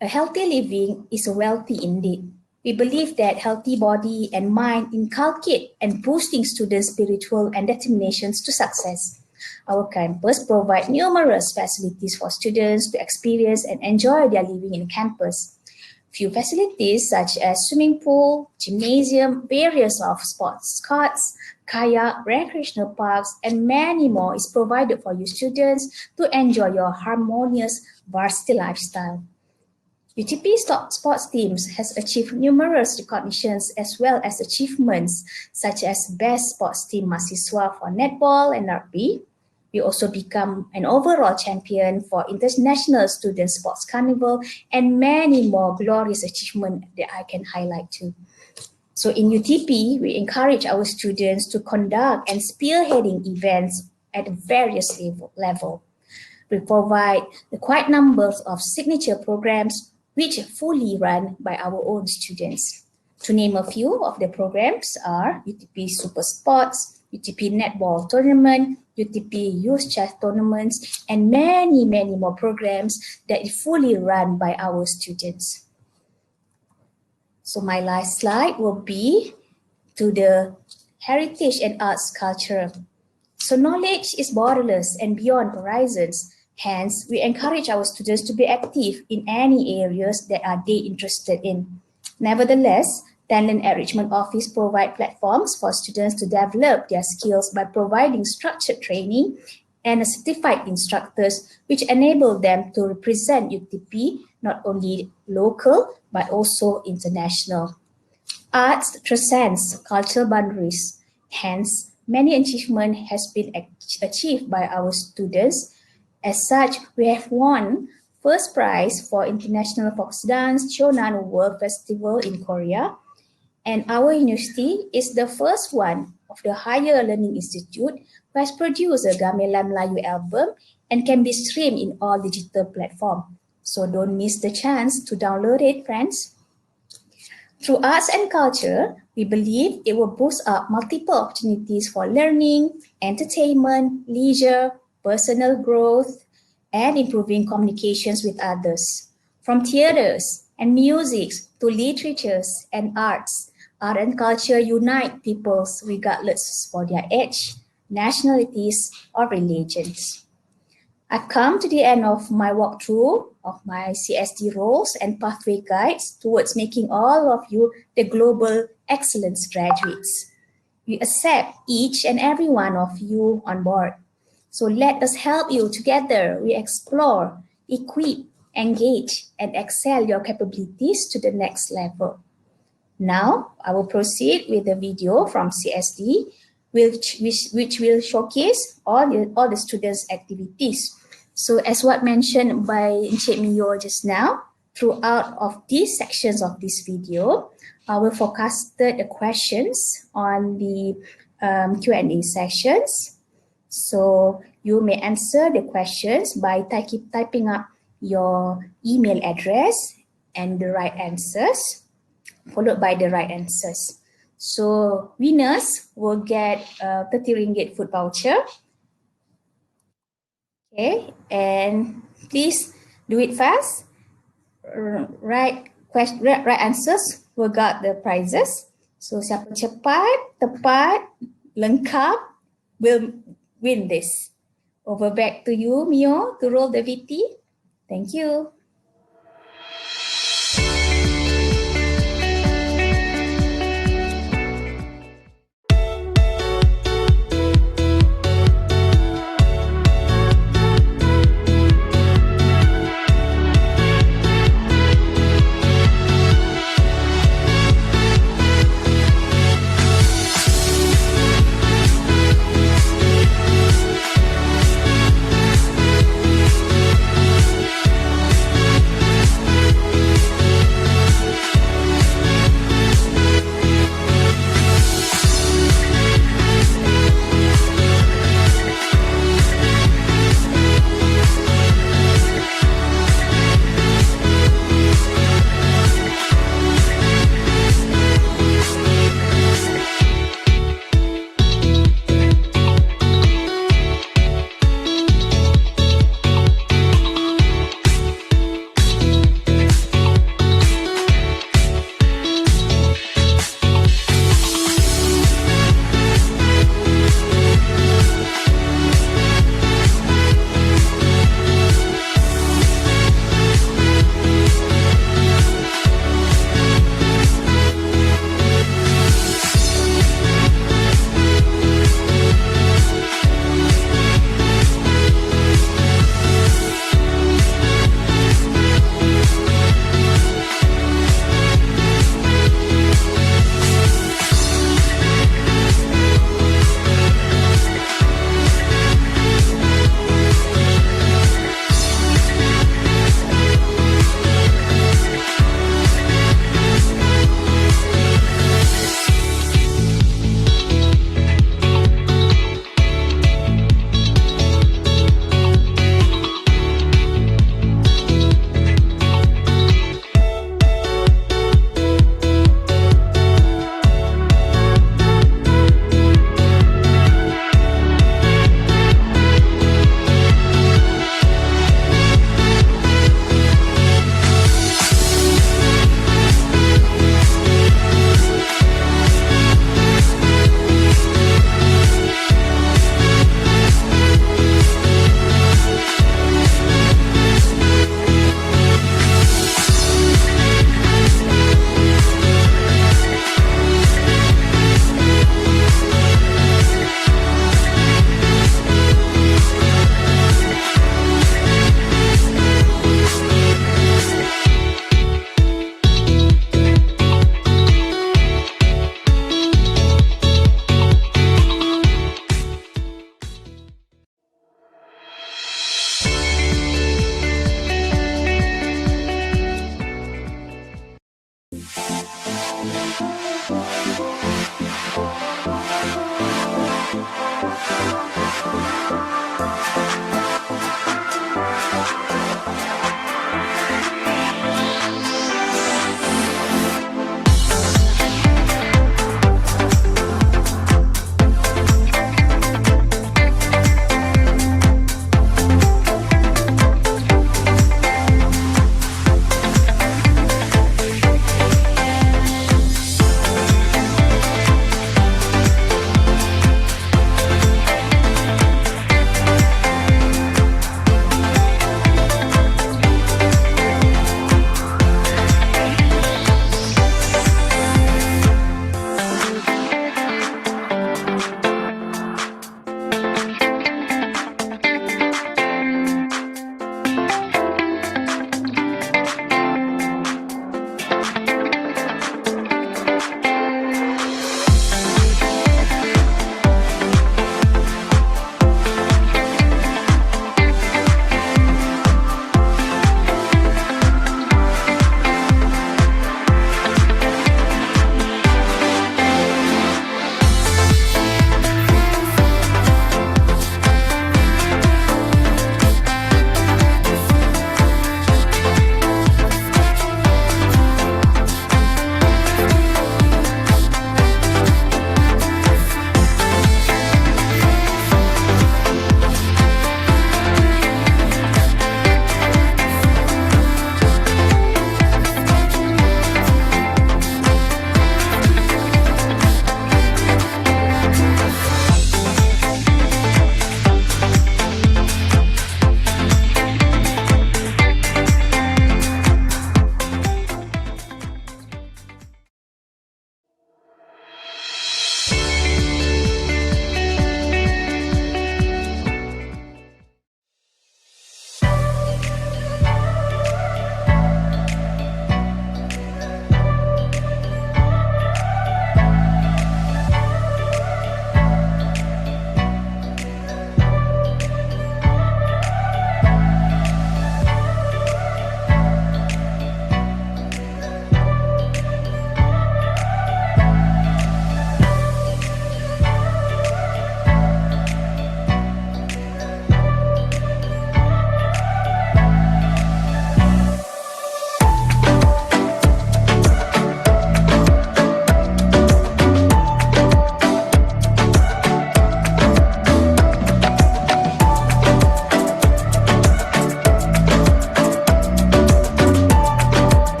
[SPEAKER 3] a healthy living is a wealthy indeed. We believe that healthy body and mind inculcate and boosting students' spiritual and determinations to success. Our campus provides numerous facilities for students to experience and enjoy their living in campus. Few facilities such as swimming pool, gymnasium, various of sports courts, kayak, recreational parks, and many more is provided for you students to enjoy your harmonious varsity lifestyle. UTP sports teams has achieved numerous recognitions as well as achievements such as Best Sports Team Mahasiswa for netball and rugby. We also become an overall champion for International Student Sports Carnival and many more glorious achievements that I can highlight too. So in UTP, we encourage our students to conduct and spearheading events at various levels. We provide quite numbers of signature programs which are fully run by our own students. To name a few of the programs are UTP Super Sports, UTP Netball Tournament, UTP Youth Chess Tournaments, and many, many more programs that are fully run by our students. So my last slide will be to the heritage and arts culture. So knowledge is borderless and beyond horizons. Hence, we encourage our students to be active in any areas that are they interested in. Nevertheless, Talent Enrichment Office provide platforms for students to develop their skills by providing structured training and certified instructors, which enable them to represent UTP not only local but also international. Arts transcends cultural boundaries. Hence, many achievements has been achieved by our students. As such, we have won first prize for International Folk Dance Cheonan World Festival in Korea And our university is the first one of the higher learning institute who has produced a Gamelan Melayu album and can be streamed in all digital platforms. So don't miss the chance to download it, friends. Through arts and culture, we believe it will boost up multiple opportunities for learning, entertainment, leisure, personal growth, and improving communications with others. From theaters and music to literatures and arts, art and culture unite peoples regardless for their age, nationalities, or religions. I've come to the end of my walkthrough of my CSD roles and pathway guides towards making all of you the global excellence graduates. We accept each and every one of you on board. So let us help you together. We explore, equip, engage, and excel your capabilities to the next level. Now, I will proceed with the video from CSD, which will showcase all the students' activities. So as what mentioned by Encik Mio just now, throughout of these sections of this video, I will forecasted the questions on the Q&A sessions. So you may answer the questions by typing up your email address and the right answers, followed by the right answers. So winners will get 30 ringgit food voucher. Okay, and please do it fast. Right answers will get the prizes. So siapa cepat, tepat, lengkap will win this. Over back to you, Mio, to roll the VT. Thank you.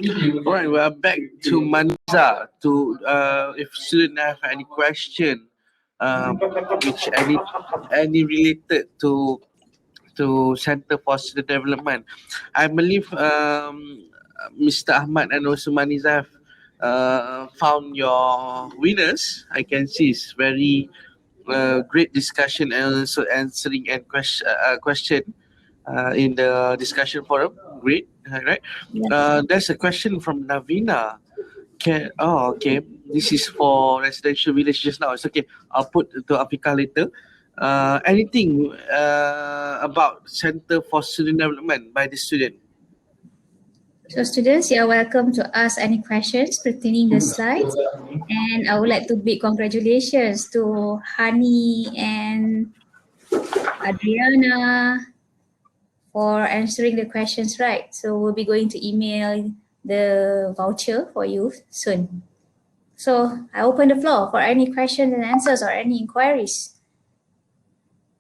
[SPEAKER 1] All right, we are back to Maniza. To if students have any question, which any related to Center for Student Development, I believe Mr. Ahmad and also Maniza have found your winners. I can see it's very great discussion and also answering and question in the discussion forum. Great, right? There's a question from Navina. Okay. This is for residential village just now. It's okay. I'll put to Afika later. Anything about Center for Student Development by the student?
[SPEAKER 3] So students, you are welcome to ask any questions pertaining the slides. And I would like to big congratulations to Hani and Adriana for answering the questions right. So we'll be going to email the voucher for you soon. So I open the floor for any questions and answers or any inquiries.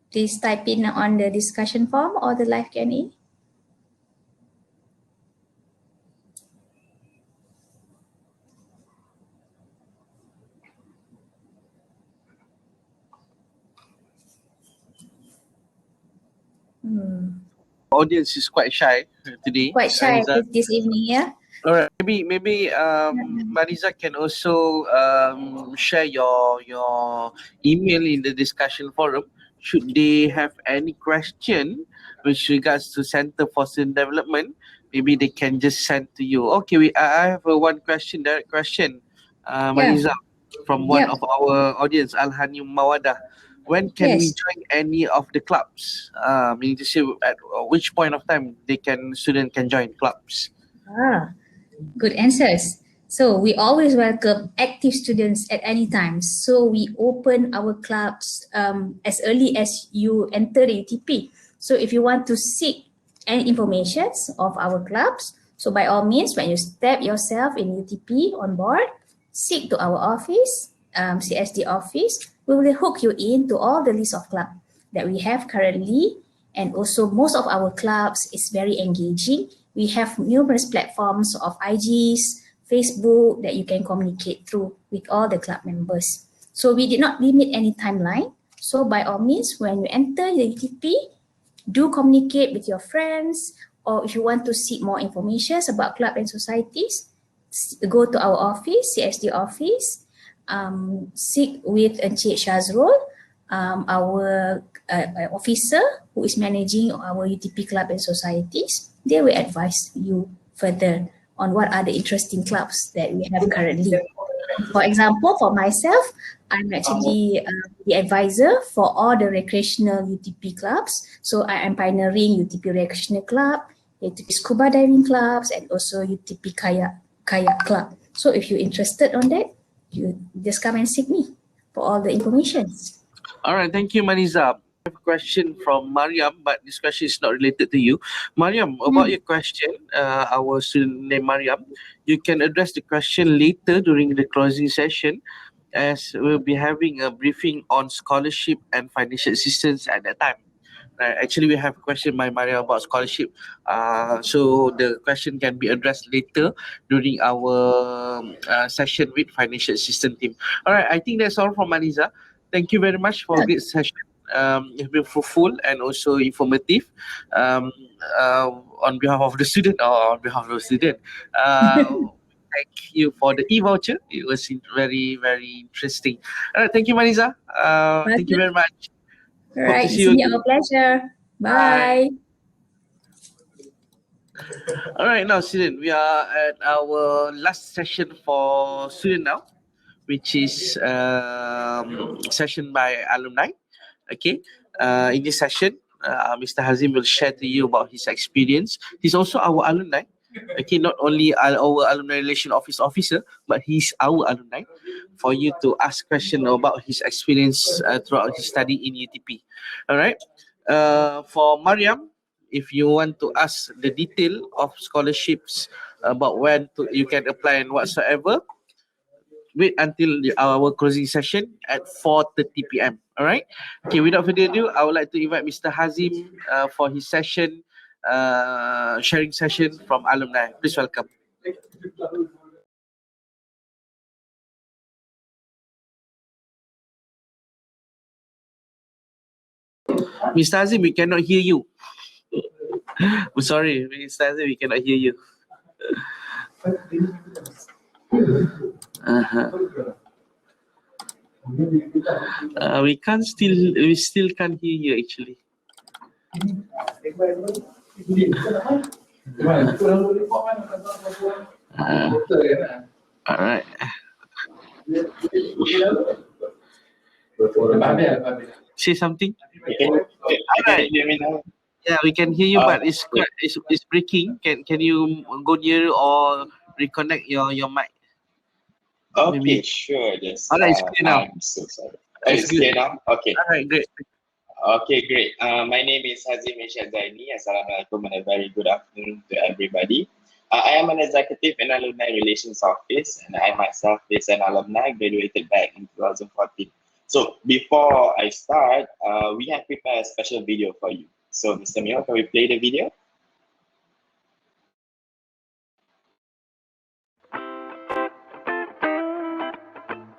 [SPEAKER 3] Please type in on the discussion form or the live Q&A.
[SPEAKER 1] Audience is quite shy today.
[SPEAKER 3] Quite shy
[SPEAKER 1] Maniza.
[SPEAKER 3] this evening, yeah?
[SPEAKER 1] All right, maybe Mariza can also share your email in the discussion forum. Should they have any question with regards to Center for Student Development, maybe they can just send to you. Okay, I have one question, direct question, Mariza, from one of our audience, Al-Hani Mawada. When can we join any of the clubs? Meaning to say, at which point of time student can join clubs?
[SPEAKER 3] Good answers. So we always welcome active students at any time. So we open our clubs as early as you enter the UTP. So if you want to seek any information of our clubs, so by all means, when you step yourself in UTP on board, seek to our office, CSD office. We will hook you into all the list of clubs that we have currently. And also most of our clubs is very engaging. We have numerous platforms of IGs, Facebook that you can communicate through with all the club members. So we did not limit any timeline. So by all means, when you enter the UTP, do communicate with your friends, or if you want to seek more information about club and societies, go to our office, CSD office, seek with Encik Shazrul, our officer who is managing our UTP club and societies. They will advise you further on what are the interesting clubs that we have currently. For example, for myself, I'm actually the advisor for all the recreational UTP clubs. So I am pioneering UTP Recreational Club, UTP Scuba Diving Clubs, and also UTP Kayak Club. So if you're interested on that, you just come and seek me for all the information.
[SPEAKER 1] All right, thank you, Maniza. I have a question from Mariam, but this question is not related to you. Mariam, about your question, our student named Mariam, you can address the question later during the closing session, as we'll be having a briefing on scholarship and financial assistance at that time. Actually, we have a question by Mariam about scholarship. So the question can be addressed later during our session with financial assistance team. All right, I think that's all from Maniza. Thank you very much for this session. It's been fruitful and also informative. On behalf of the student or on behalf of the student, thank you for the e-voucher. It was very, very interesting. All right, thank you, Maniza. Thank you very much.
[SPEAKER 3] All right, it's me our pleasure. Bye.
[SPEAKER 1] All right, now student, we are at our last session for student now, which is session by alumni. Okay, in this session, Mr. Hazim will share to you about his experience. He's also our alumni. Okay, not only our alumni relation officer, but he's our alumni. For you to ask question about his experience throughout his study in UTP. All right. For Mariam, if you want to ask the detail of scholarships about when you can apply and whatsoever, wait until our closing session at 4:30 p.m. All right. Okay. Without further ado, I would like to invite Mr. Hazim for his session, sharing session from alumni. Please welcome. Mr. Azim, we cannot hear you. I'm sorry, Mr. Azim, we cannot hear you. We still can't hear you actually. All right. Say something.
[SPEAKER 4] Can you hear me now?
[SPEAKER 1] Yeah, we can hear you, but it's breaking. Can you go near or reconnect your mic?
[SPEAKER 4] Okay,
[SPEAKER 1] Maybe.
[SPEAKER 4] sure. Yes.
[SPEAKER 1] All right, it's clear now.
[SPEAKER 4] I'm so sorry.
[SPEAKER 1] It's
[SPEAKER 4] It's clear now? Okay.
[SPEAKER 1] All right, great.
[SPEAKER 4] Okay, great. My name is Hazim Ishad Zaini. Assalamualaikum and a very good afternoon to everybody. I am an executive in Alumni Relations Office, and I myself is an alumni, graduated back in 2014. So before I start, we have prepared a special video for you. So Mr. Mio, can we play the video?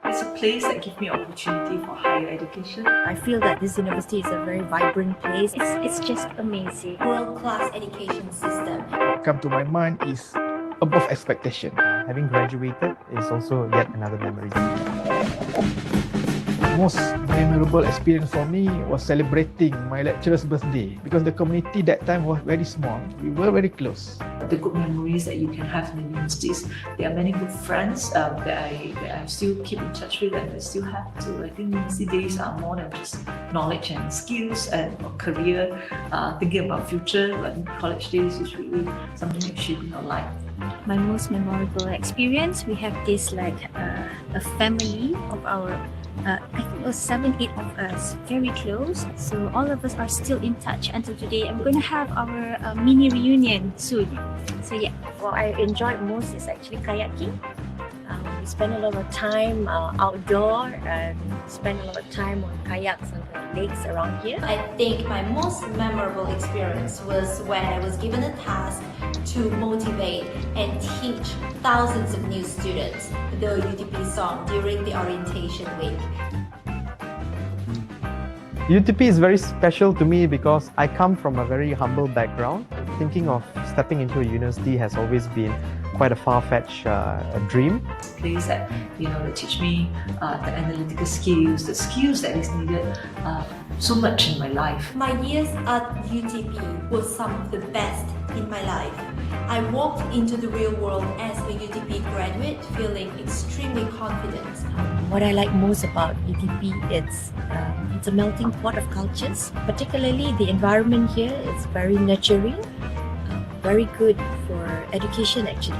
[SPEAKER 5] It's a place that gives me opportunity for higher education.
[SPEAKER 6] I feel that this university is a very vibrant place.
[SPEAKER 7] It's just amazing.
[SPEAKER 8] World-class education system.
[SPEAKER 9] What come to my mind is above expectation.
[SPEAKER 10] Having graduated is also yet another memory.
[SPEAKER 9] Most memorable experience for me was celebrating my lecturer's birthday because the community that time was very small. We were very close.
[SPEAKER 5] The good memories that you can have in the universities. There are many good friends that I still keep in touch with and I still have to. I think university days are more than just knowledge and skills and career. Thinking about future, but college days is really something that's shaping our life.
[SPEAKER 7] My most memorable experience, we have this like a family of our I think it was 7, 8 of us, very close. So all of us are still in touch until today. I'm going to have our mini reunion soon. So yeah.
[SPEAKER 6] What I enjoyed most is actually kayaking. We spend a lot of time outdoor and spend a lot of time on kayaks on the lakes around here.
[SPEAKER 8] I think my most memorable experience was when I was given a task to motivate and teach thousands of new students the UTP song during the orientation week.
[SPEAKER 10] UTP is very special to me because I come from a very humble background. Thinking of stepping into a university has always been quite a far-fetched dream.
[SPEAKER 5] Place that that teach me the analytical skills, the skills that is needed so much in my life.
[SPEAKER 8] My years at UTP was some of the best in my life. I walked into the real world as a UTP graduate feeling extremely confident.
[SPEAKER 6] What I like most about UTP is it's a melting pot of cultures. Particularly the environment here is very nurturing, very good for education actually.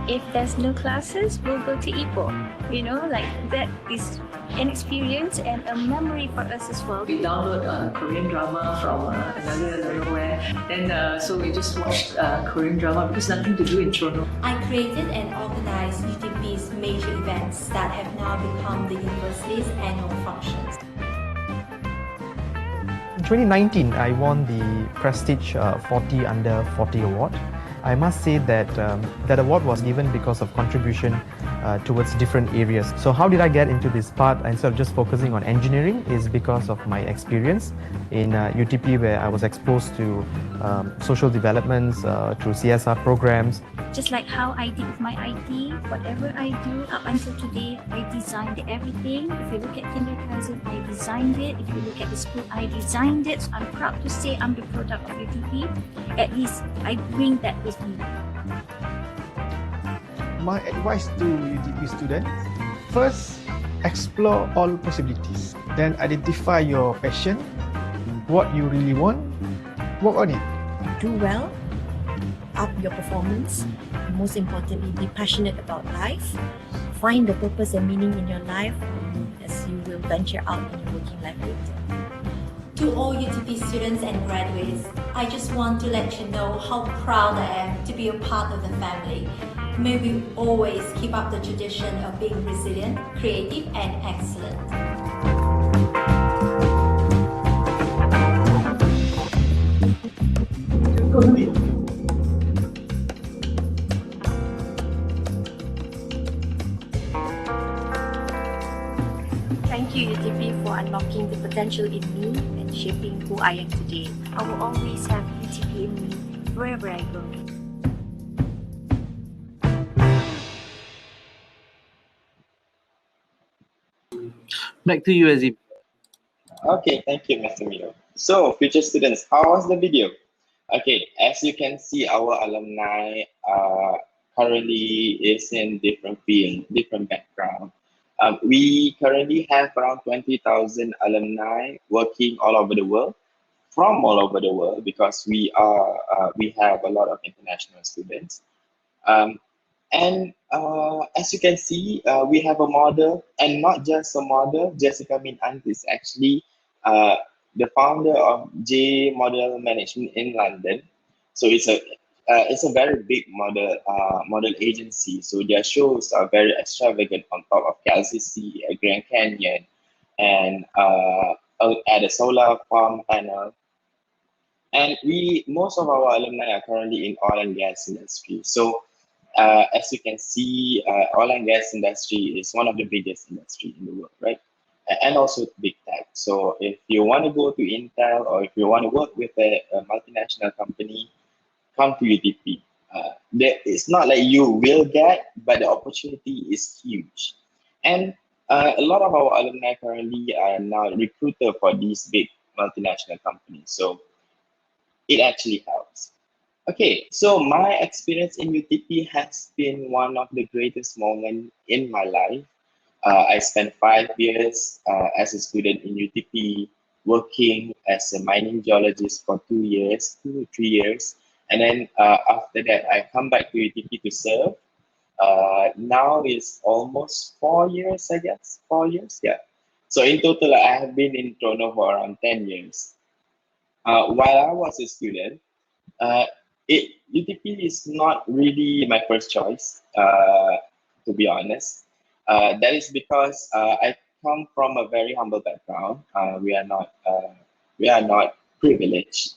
[SPEAKER 7] If there's no classes, we'll go to Ipoh. Like that is an experience and a memory for us as well.
[SPEAKER 5] We download Korean drama from another I don't know where. Then so we just watched Korean drama because nothing to do in Toronto.
[SPEAKER 8] I created and organized UTP's major events that have now become the university's annual functions.
[SPEAKER 10] In 2019, I won the Prestige 40 Under 40 Award. I must say that that award was given because of contribution towards different areas. So how did I get into this part instead of just focusing on engineering is because of my experience in UTP where I was exposed to social developments through CSR programs.
[SPEAKER 7] Just like how I did with my IT, whatever I do up until today, I designed everything. If you look at kindergarten, I designed it. If you look at the school, I designed it. So I'm proud to say I'm the product of UTP. At least I bring that with me.
[SPEAKER 9] My advice to UTP students, first, explore all possibilities. Then identify your passion, what you really want, work on it.
[SPEAKER 6] Do well, up your performance. Most importantly, be passionate about life. Find the purpose and meaning in your life as you will venture out in your working life later.
[SPEAKER 8] To all UTP students and graduates, I just want to let you know how proud I am to be a part of the family. May we always keep up the tradition of being resilient, creative, and excellent.
[SPEAKER 6] Thank you, UTP, for unlocking the potential in me and shaping who I am today. I will always have UTP in me wherever I go.
[SPEAKER 1] Back to you, Azim.
[SPEAKER 4] Okay, thank you, Mr. Milo. So, future students, how was the video? Okay, as you can see, our alumni currently is in different field, different background. We currently have around 20,000 alumni working all over the world, from all over the world, because we have a lot of international students. And as you can see, we have a model, and not just a model. Jessica Min Ant is actually the founder of J Model Management in London. So it's a very big model agency. So their shows are very extravagant on top of KLCC, Grand Canyon, and at the solar farm panel. And most of our alumni are currently in oil and gas industry. So as you can see, oil and gas industry is one of the biggest industry in the world, right? And also big tech. So if you want to go to Intel, or if you want to work with a multinational company, come to UTP. It's not like you will get, but the opportunity is huge. And a lot of our alumni currently are now recruited for these big multinational companies. So it actually helps. Okay, so my experience in UTP has been one of the greatest moments in my life. I spent 5 years as a student in UTP, working as a mining geologist for 2 years, 2 to 3 years. And then after that, I come back to UTP to serve. Now it's almost 4 years, I guess, 4 years, yeah. So in total, I have been in Toronto for around 10 years. While I was a student, UTP is not really my first choice, to be honest. That is because I come from a very humble background. We are not privileged.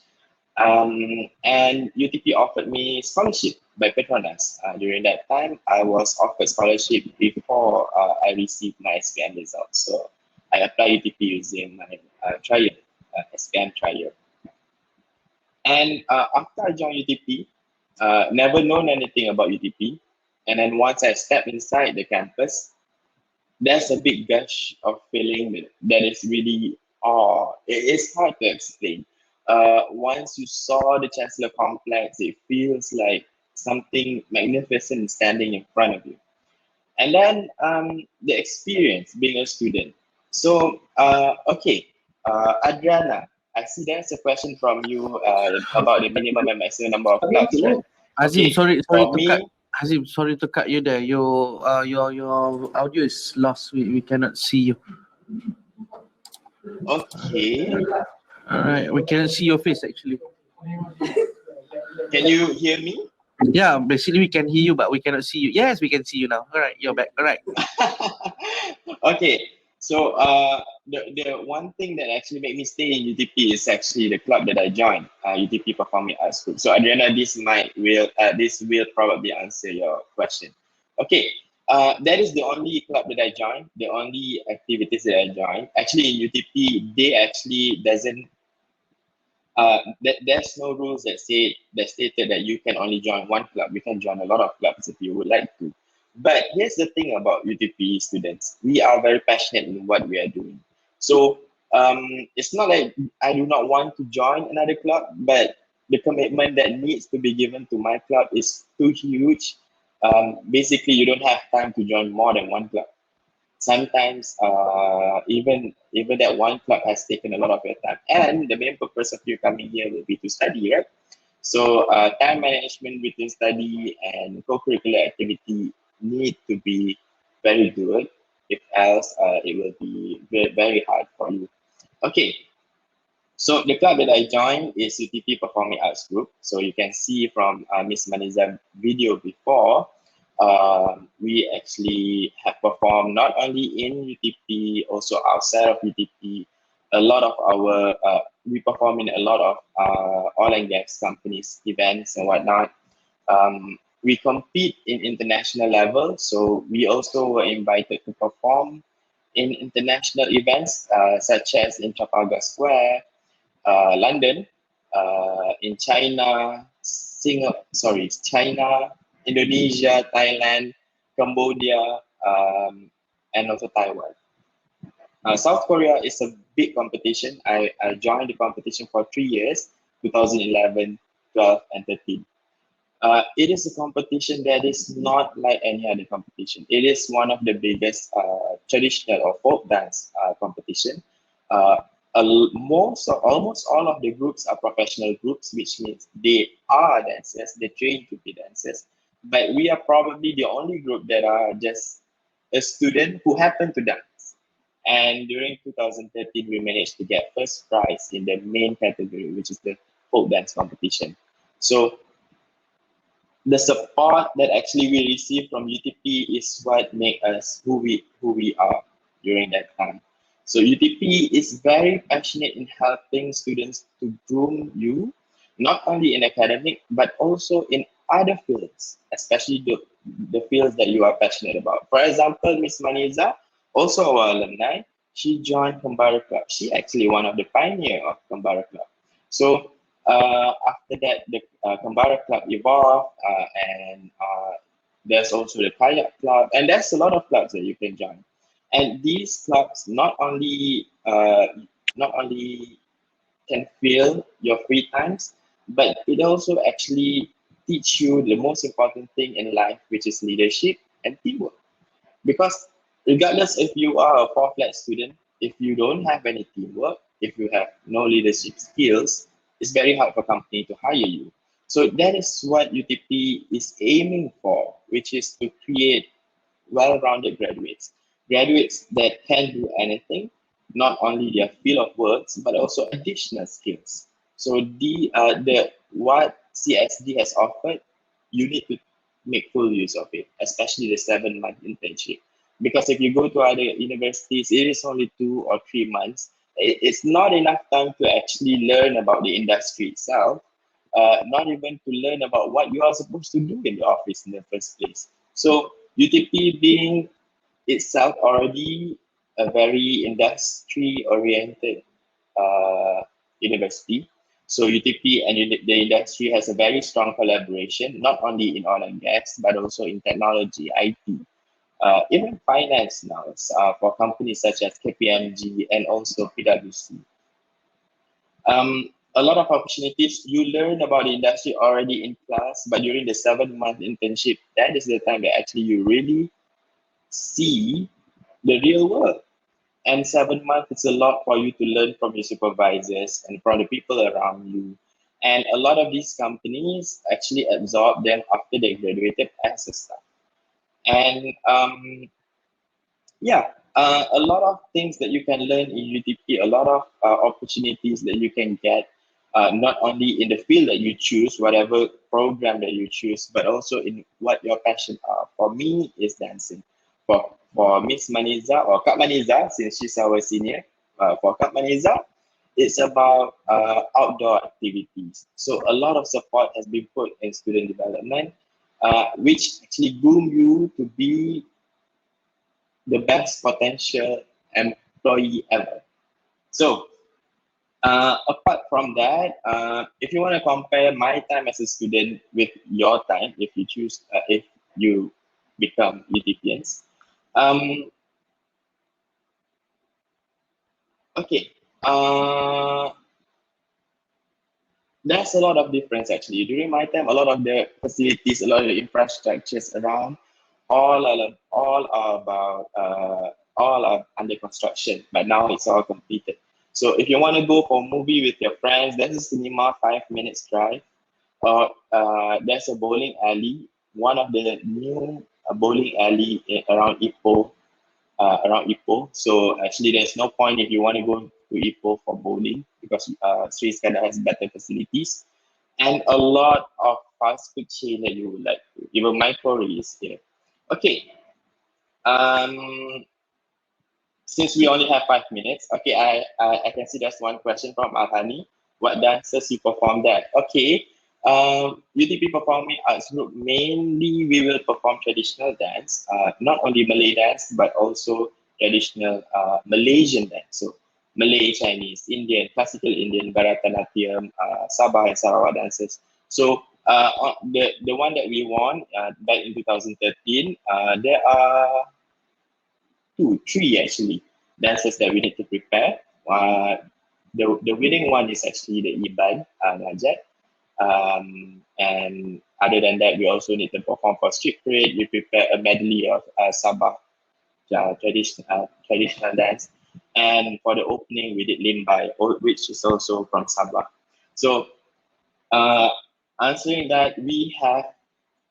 [SPEAKER 4] And UTP offered me scholarship by Petronas. During that time, I was offered scholarship before I received my SPM results. So I applied UTP using my trial, SPM trial. And after I joined UTP, never known anything about UTP. And then once I step inside the campus, there's a big gush of feeling that is really it's hard to explain. Once you saw the Chancellor Complex, it feels like something magnificent standing in front of you. And then the experience being a student. So, okay, Adriana, I see there's a question from you about the minimum and maximum number of clubs, right?
[SPEAKER 1] Azim,
[SPEAKER 4] Okay,
[SPEAKER 1] sorry
[SPEAKER 4] for
[SPEAKER 1] to
[SPEAKER 4] me,
[SPEAKER 1] cut. Azim, sorry to cut you there. Your audio is lost. We cannot see you.
[SPEAKER 4] okay.
[SPEAKER 1] All right, we cannot see your face actually.
[SPEAKER 4] Can you hear me?
[SPEAKER 1] Yeah, basically we can hear you, but we cannot see you. Yes, we can see you now. All right, you're back. All right.
[SPEAKER 4] Okay, so the one thing that actually made me stay in UTP is actually the club that I joined, UTP Performing Arts Group. So Adriana, this will probably answer your question. Okay, that is the only club that I joined, the only activities that I joined. Actually, in UTP, they actually doesn't. There's no rules that stated that you can only join one club. You can join a lot of clubs if you would like to. But here's the thing about UTP students. We are very passionate in what we are doing. So it's not like I do not want to join another club, but the commitment that needs to be given to my club is too huge. Basically, you don't have time to join more than one club. Sometimes even that one club has taken a lot of your time, and the main purpose of you coming here will be to study, right? So time management between study and co-curricular activity need to be very good. If else, it will be very, very hard for you. Okay, so the club that I joined is UTP Performing Arts Group. So you can see from Miss Maniza's video before, we actually have performed not only in UTP, also outside of UTP. A lot of our, we perform in a lot of oil and gas companies, events and whatnot. We compete in international level, so we also were invited to perform in international events such as in Trafalgar Square, London, in China, China, Indonesia, Thailand, Cambodia, and also Taiwan. South Korea is a big competition. I joined the competition for 3 years, 2011, 12, and 13. It is a competition that is not like any other competition. It is one of the biggest traditional or folk dance competition. Almost all of the groups are professional groups, which means they are dancers, they train to be dancers. But we are probably the only group that are just a student who happen to dance. And during 2013, we managed to get first prize in the main category, which is the folk dance competition. So the support that actually we receive from UTP is what makes us who we are during that time. So UTP is very passionate in helping students to groom you, not only in academic, but also in other fields, especially the fields that you are passionate about. For example, Miss Maniza, also our alumni, she joined Kembara Club. She actually one of the pioneers of Kembara Club. So after that, the Kembara Club evolved, and there's also the Kayak Club, and there's a lot of clubs that you can join. And these clubs not only can fill your free times, but it also actually teach you the most important thing in life, which is leadership and teamwork. Because regardless if you are a full-fledged student, if you don't have any teamwork, if you have no leadership skills, it's very hard for a company to hire you. So that is what UTP is aiming for, which is to create well-rounded graduates. Graduates that can do anything, not only their field of works, but also additional skills. So what CSD has offered, you need to make full use of it, especially the 7-month internship. Because if you go to other universities, it is only 2 or 3 months. It's not enough time to actually learn about the industry itself, not even to learn about what you are supposed to do in the office in the first place. So UTP being itself already a very industry-oriented university. So UTP and the industry has a very strong collaboration, not only in oil and gas, but also in technology, IT, even finance now for companies such as KPMG and also PwC. A lot of opportunities, you learn about the industry already in class, but during the 7-month internship, that is the time that actually you really see the real world. And 7 months is a lot for you to learn from your supervisors and from the people around you. And a lot of these companies actually absorb them after they graduated as a staff. And a lot of things that you can learn in UTP, a lot of opportunities that you can get, not only in the field that you choose, whatever program that you choose, but also in what your passion are. For me, is dancing. For Miss Maniza or Kak Maniza, since she's our senior, for Kak Maniza, it's about outdoor activities. So a lot of support has been put in student development, which actually groom you to be the best potential employee ever. So apart from that, if you want to compare my time as a student with your time, if you choose, if you become UTPians, okay, there's a lot of difference actually. During my time, a lot of the facilities, a lot of the infrastructures around, all are under construction, but now it's all completed. So if you want to go for a movie with your friends, there's a cinema 5 minutes drive, or there's a bowling alley, one of the new bowling alley around Ipoh. So actually there's no point if you want to go to Ipoh for bowling, because Sri Skandar has better facilities, and a lot of fast food chain that you would like to. Even Micro is here. Okay. Since we only have 5 minutes, okay, I can see there's one question from Alhani. What dances you perform there? Okay. UTP Performing Arts Group, mainly we will perform traditional dance, not only Malay dance, but also traditional Malaysian dance. So Malay, Chinese, Indian, classical Indian, Bharatanatyam, Sabah and Sarawak dances. So the one that we won back in 2013, there are three actually dances that we need to prepare. The winning one is actually the Iban Najat. And other than that, we also need to perform for street parade. We prepare a medley of Sabah traditional dance. And for the opening, we did Limbai, which is also from Sabah. So answering that, we have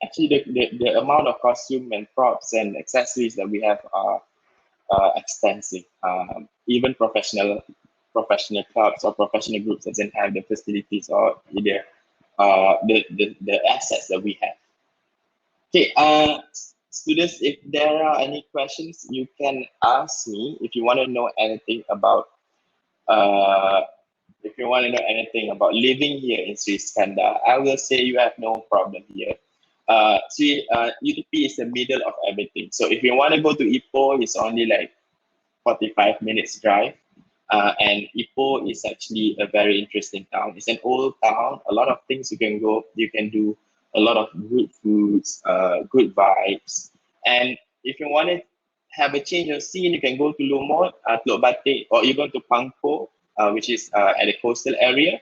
[SPEAKER 4] actually the amount of costume and props and accessories that we have are extensive. Even professional clubs or professional groups doesn't have the facilities or either the assets that we have. Okay, students, if there are any questions, you can ask me. If you want to know anything about living here in Sri Skandar, I will say you have no problem here. UTP is the middle of everything. So if you want to go to Ipoh, it's only like 45 minutes drive. And Ipoh is actually a very interesting town. It's an old town, a lot of things you can do, a lot of good foods, good vibes. And if you want to have a change of scene, you can go to Lumut, Teluk Batik, or even to Pangkor, which is at the coastal area.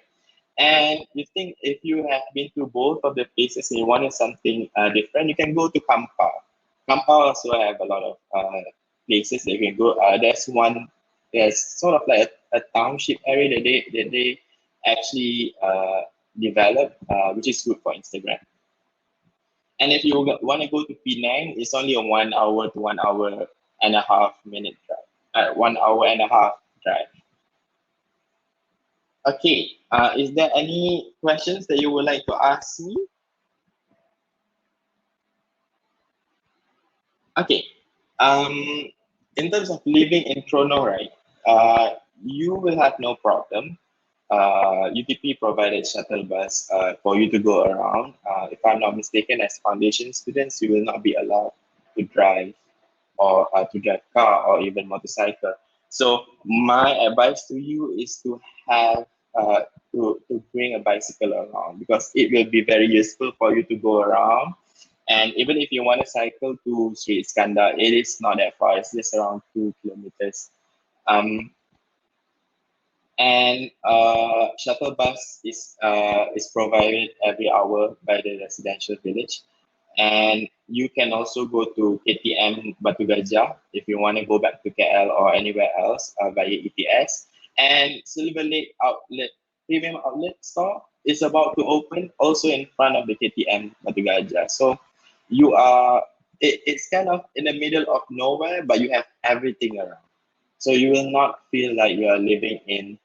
[SPEAKER 4] And you think if you have been to both of the places and you wanted something different, you can go to Kampar. Kampar also have a lot of places that you can go. There's sort of like a township area that they actually developed, which is good for Instagram. And if you want to go to Penang, it's only a 1 hour to 1 hour and a half minute drive, 1 hour and a half drive. Okay, is there any questions that you would like to ask me? Okay, in terms of living in Trono, right, you will have no problem. UTP provided shuttle bus for you to go around. If I'm not mistaken, as foundation students, you will not be allowed to drive or to drive car or even motorcycle. So my advice to you is to have to bring a bicycle around, because it will be very useful for you to go around. And even if you want to cycle to Sri Skandar, it is not that far. It's just around 2 kilometers. And shuttle bus is provided every hour by the residential village. And you can also go to KTM Batu Gajah if you want to go back to KL or anywhere else via ETS. And Silver Lake outlet, premium outlet store is about to open also in front of the KTM Batu Gajah. So you are, it's kind of in the middle of nowhere, but you have everything around. So you will not feel like you are living in,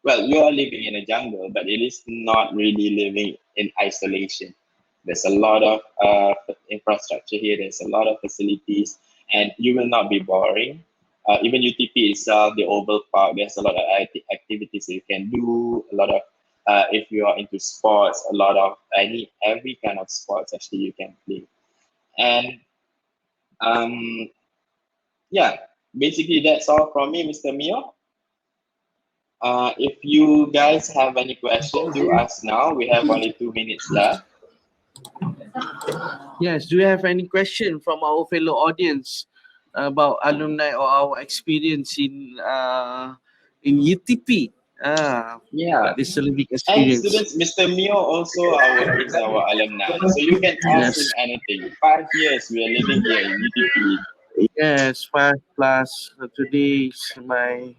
[SPEAKER 4] well, you are living in a jungle, but it is not really living in isolation. There's a lot of infrastructure here. There's a lot of facilities, and you will not be boring. Even UTP itself, the Oval Park, there's a lot of activities that you can do. A lot of, if you are into sports, a lot of every kind of sports actually you can play. And yeah, basically that's all from me, Mr. Mio. If you guys have any questions, do ask now. We have only 2 minutes left.
[SPEAKER 1] Yes, do you have any question from our fellow audience about alumni or our experience in UTP?
[SPEAKER 4] Yeah,
[SPEAKER 1] this living
[SPEAKER 4] and
[SPEAKER 1] experience.
[SPEAKER 4] students, Mr. Mio also is our alumni, so you can ask him anything. 5 years we are living here in UTP.
[SPEAKER 1] Yes, 5 plus. Today is my,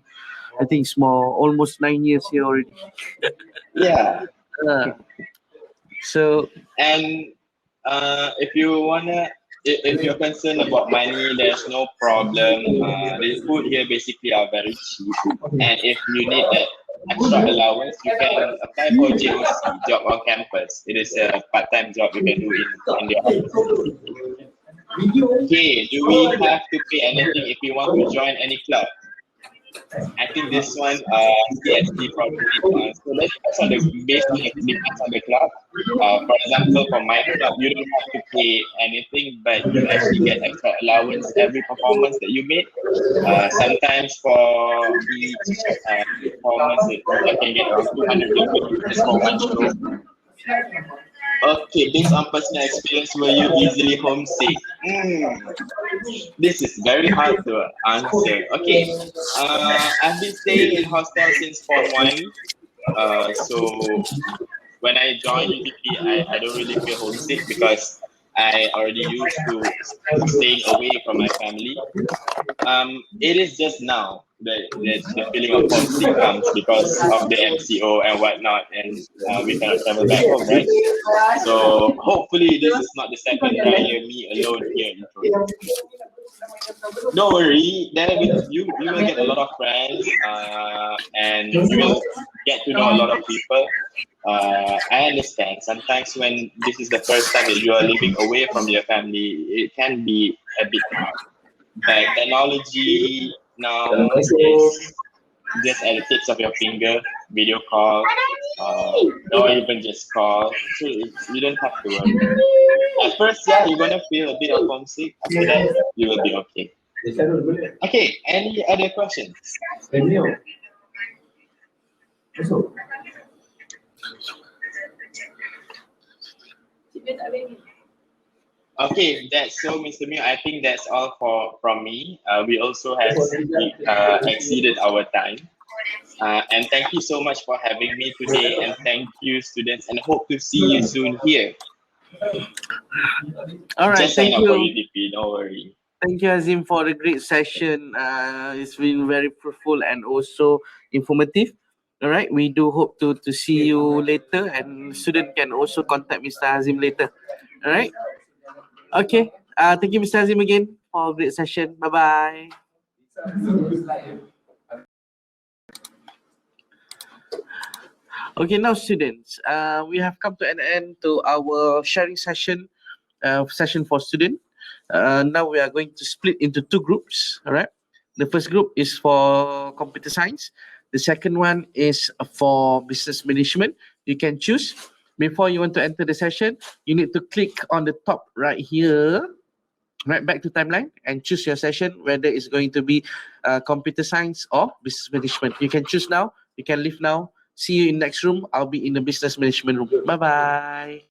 [SPEAKER 1] I think it's more, almost 9 years here already.
[SPEAKER 4] Yeah.
[SPEAKER 1] So,
[SPEAKER 4] and if you wanna, if you're concerned about money, there's no problem. The food here basically are very cheap, and if you need that extra allowance, you can apply for JOC, job on campus. It is a part-time job you can do in the office. Okay, do we have to pay anything if you want to join any club? I think this one, CST probably. So that depends on the basically it depends on the club. For example, for my club, you don't have to pay anything, but you actually get extra allowance every performance that you make. Sometimes for each performance, I can get around 200 just for one show. Okay, based on personal experience, were you easily homesick? This is very hard to answer. Okay, I've been staying in hostel since Form 1. So when I joined UTP, I don't really feel homesick because I already used to staying away from my family. It is just now that the feeling of homesick comes because of the MCO and whatnot, and we cannot travel back home, right? So hopefully this is not the second time me alone here in Toronto. Don't worry, then you will get a lot of friends, and you will get to know a lot of people. I understand sometimes when this is the first time that you are living away from your family, it can be a bit hard. But technology now is just at the tips of your finger, video call, or even just call. So you don't have to worry. At first, yeah, you're gonna feel a bit of homesick. After that, you will be okay. Okay, any other questions? Okay, that's so, Mr. Mew. I think that's all from me. We also have exceeded our time. And thank you so much for having me today. And thank you, students, and hope to see you soon here.
[SPEAKER 1] All right,
[SPEAKER 4] Just sign
[SPEAKER 1] thank
[SPEAKER 4] up for
[SPEAKER 1] you.
[SPEAKER 4] UTP, don't worry.
[SPEAKER 1] Thank you, Azim, for the great session. It's been very fruitful and also informative. All right, we do hope to see you later, and student can also contact Mr. Azim later. All right. Okay. Thank you, Mr. Azim, again for a great session. Bye bye. Okay, now students, we have come to an end to our sharing session, session for student. Now we are going to split into two groups. All right. The first group is for computer science. The second one is for business management. You can choose. Before you want to enter the session, you need to click on the top right here, right back to timeline, and choose your session, whether it's going to be computer science or business management. You can choose now. You can leave now. See you in next room. I'll be in the business management room. Bye-bye.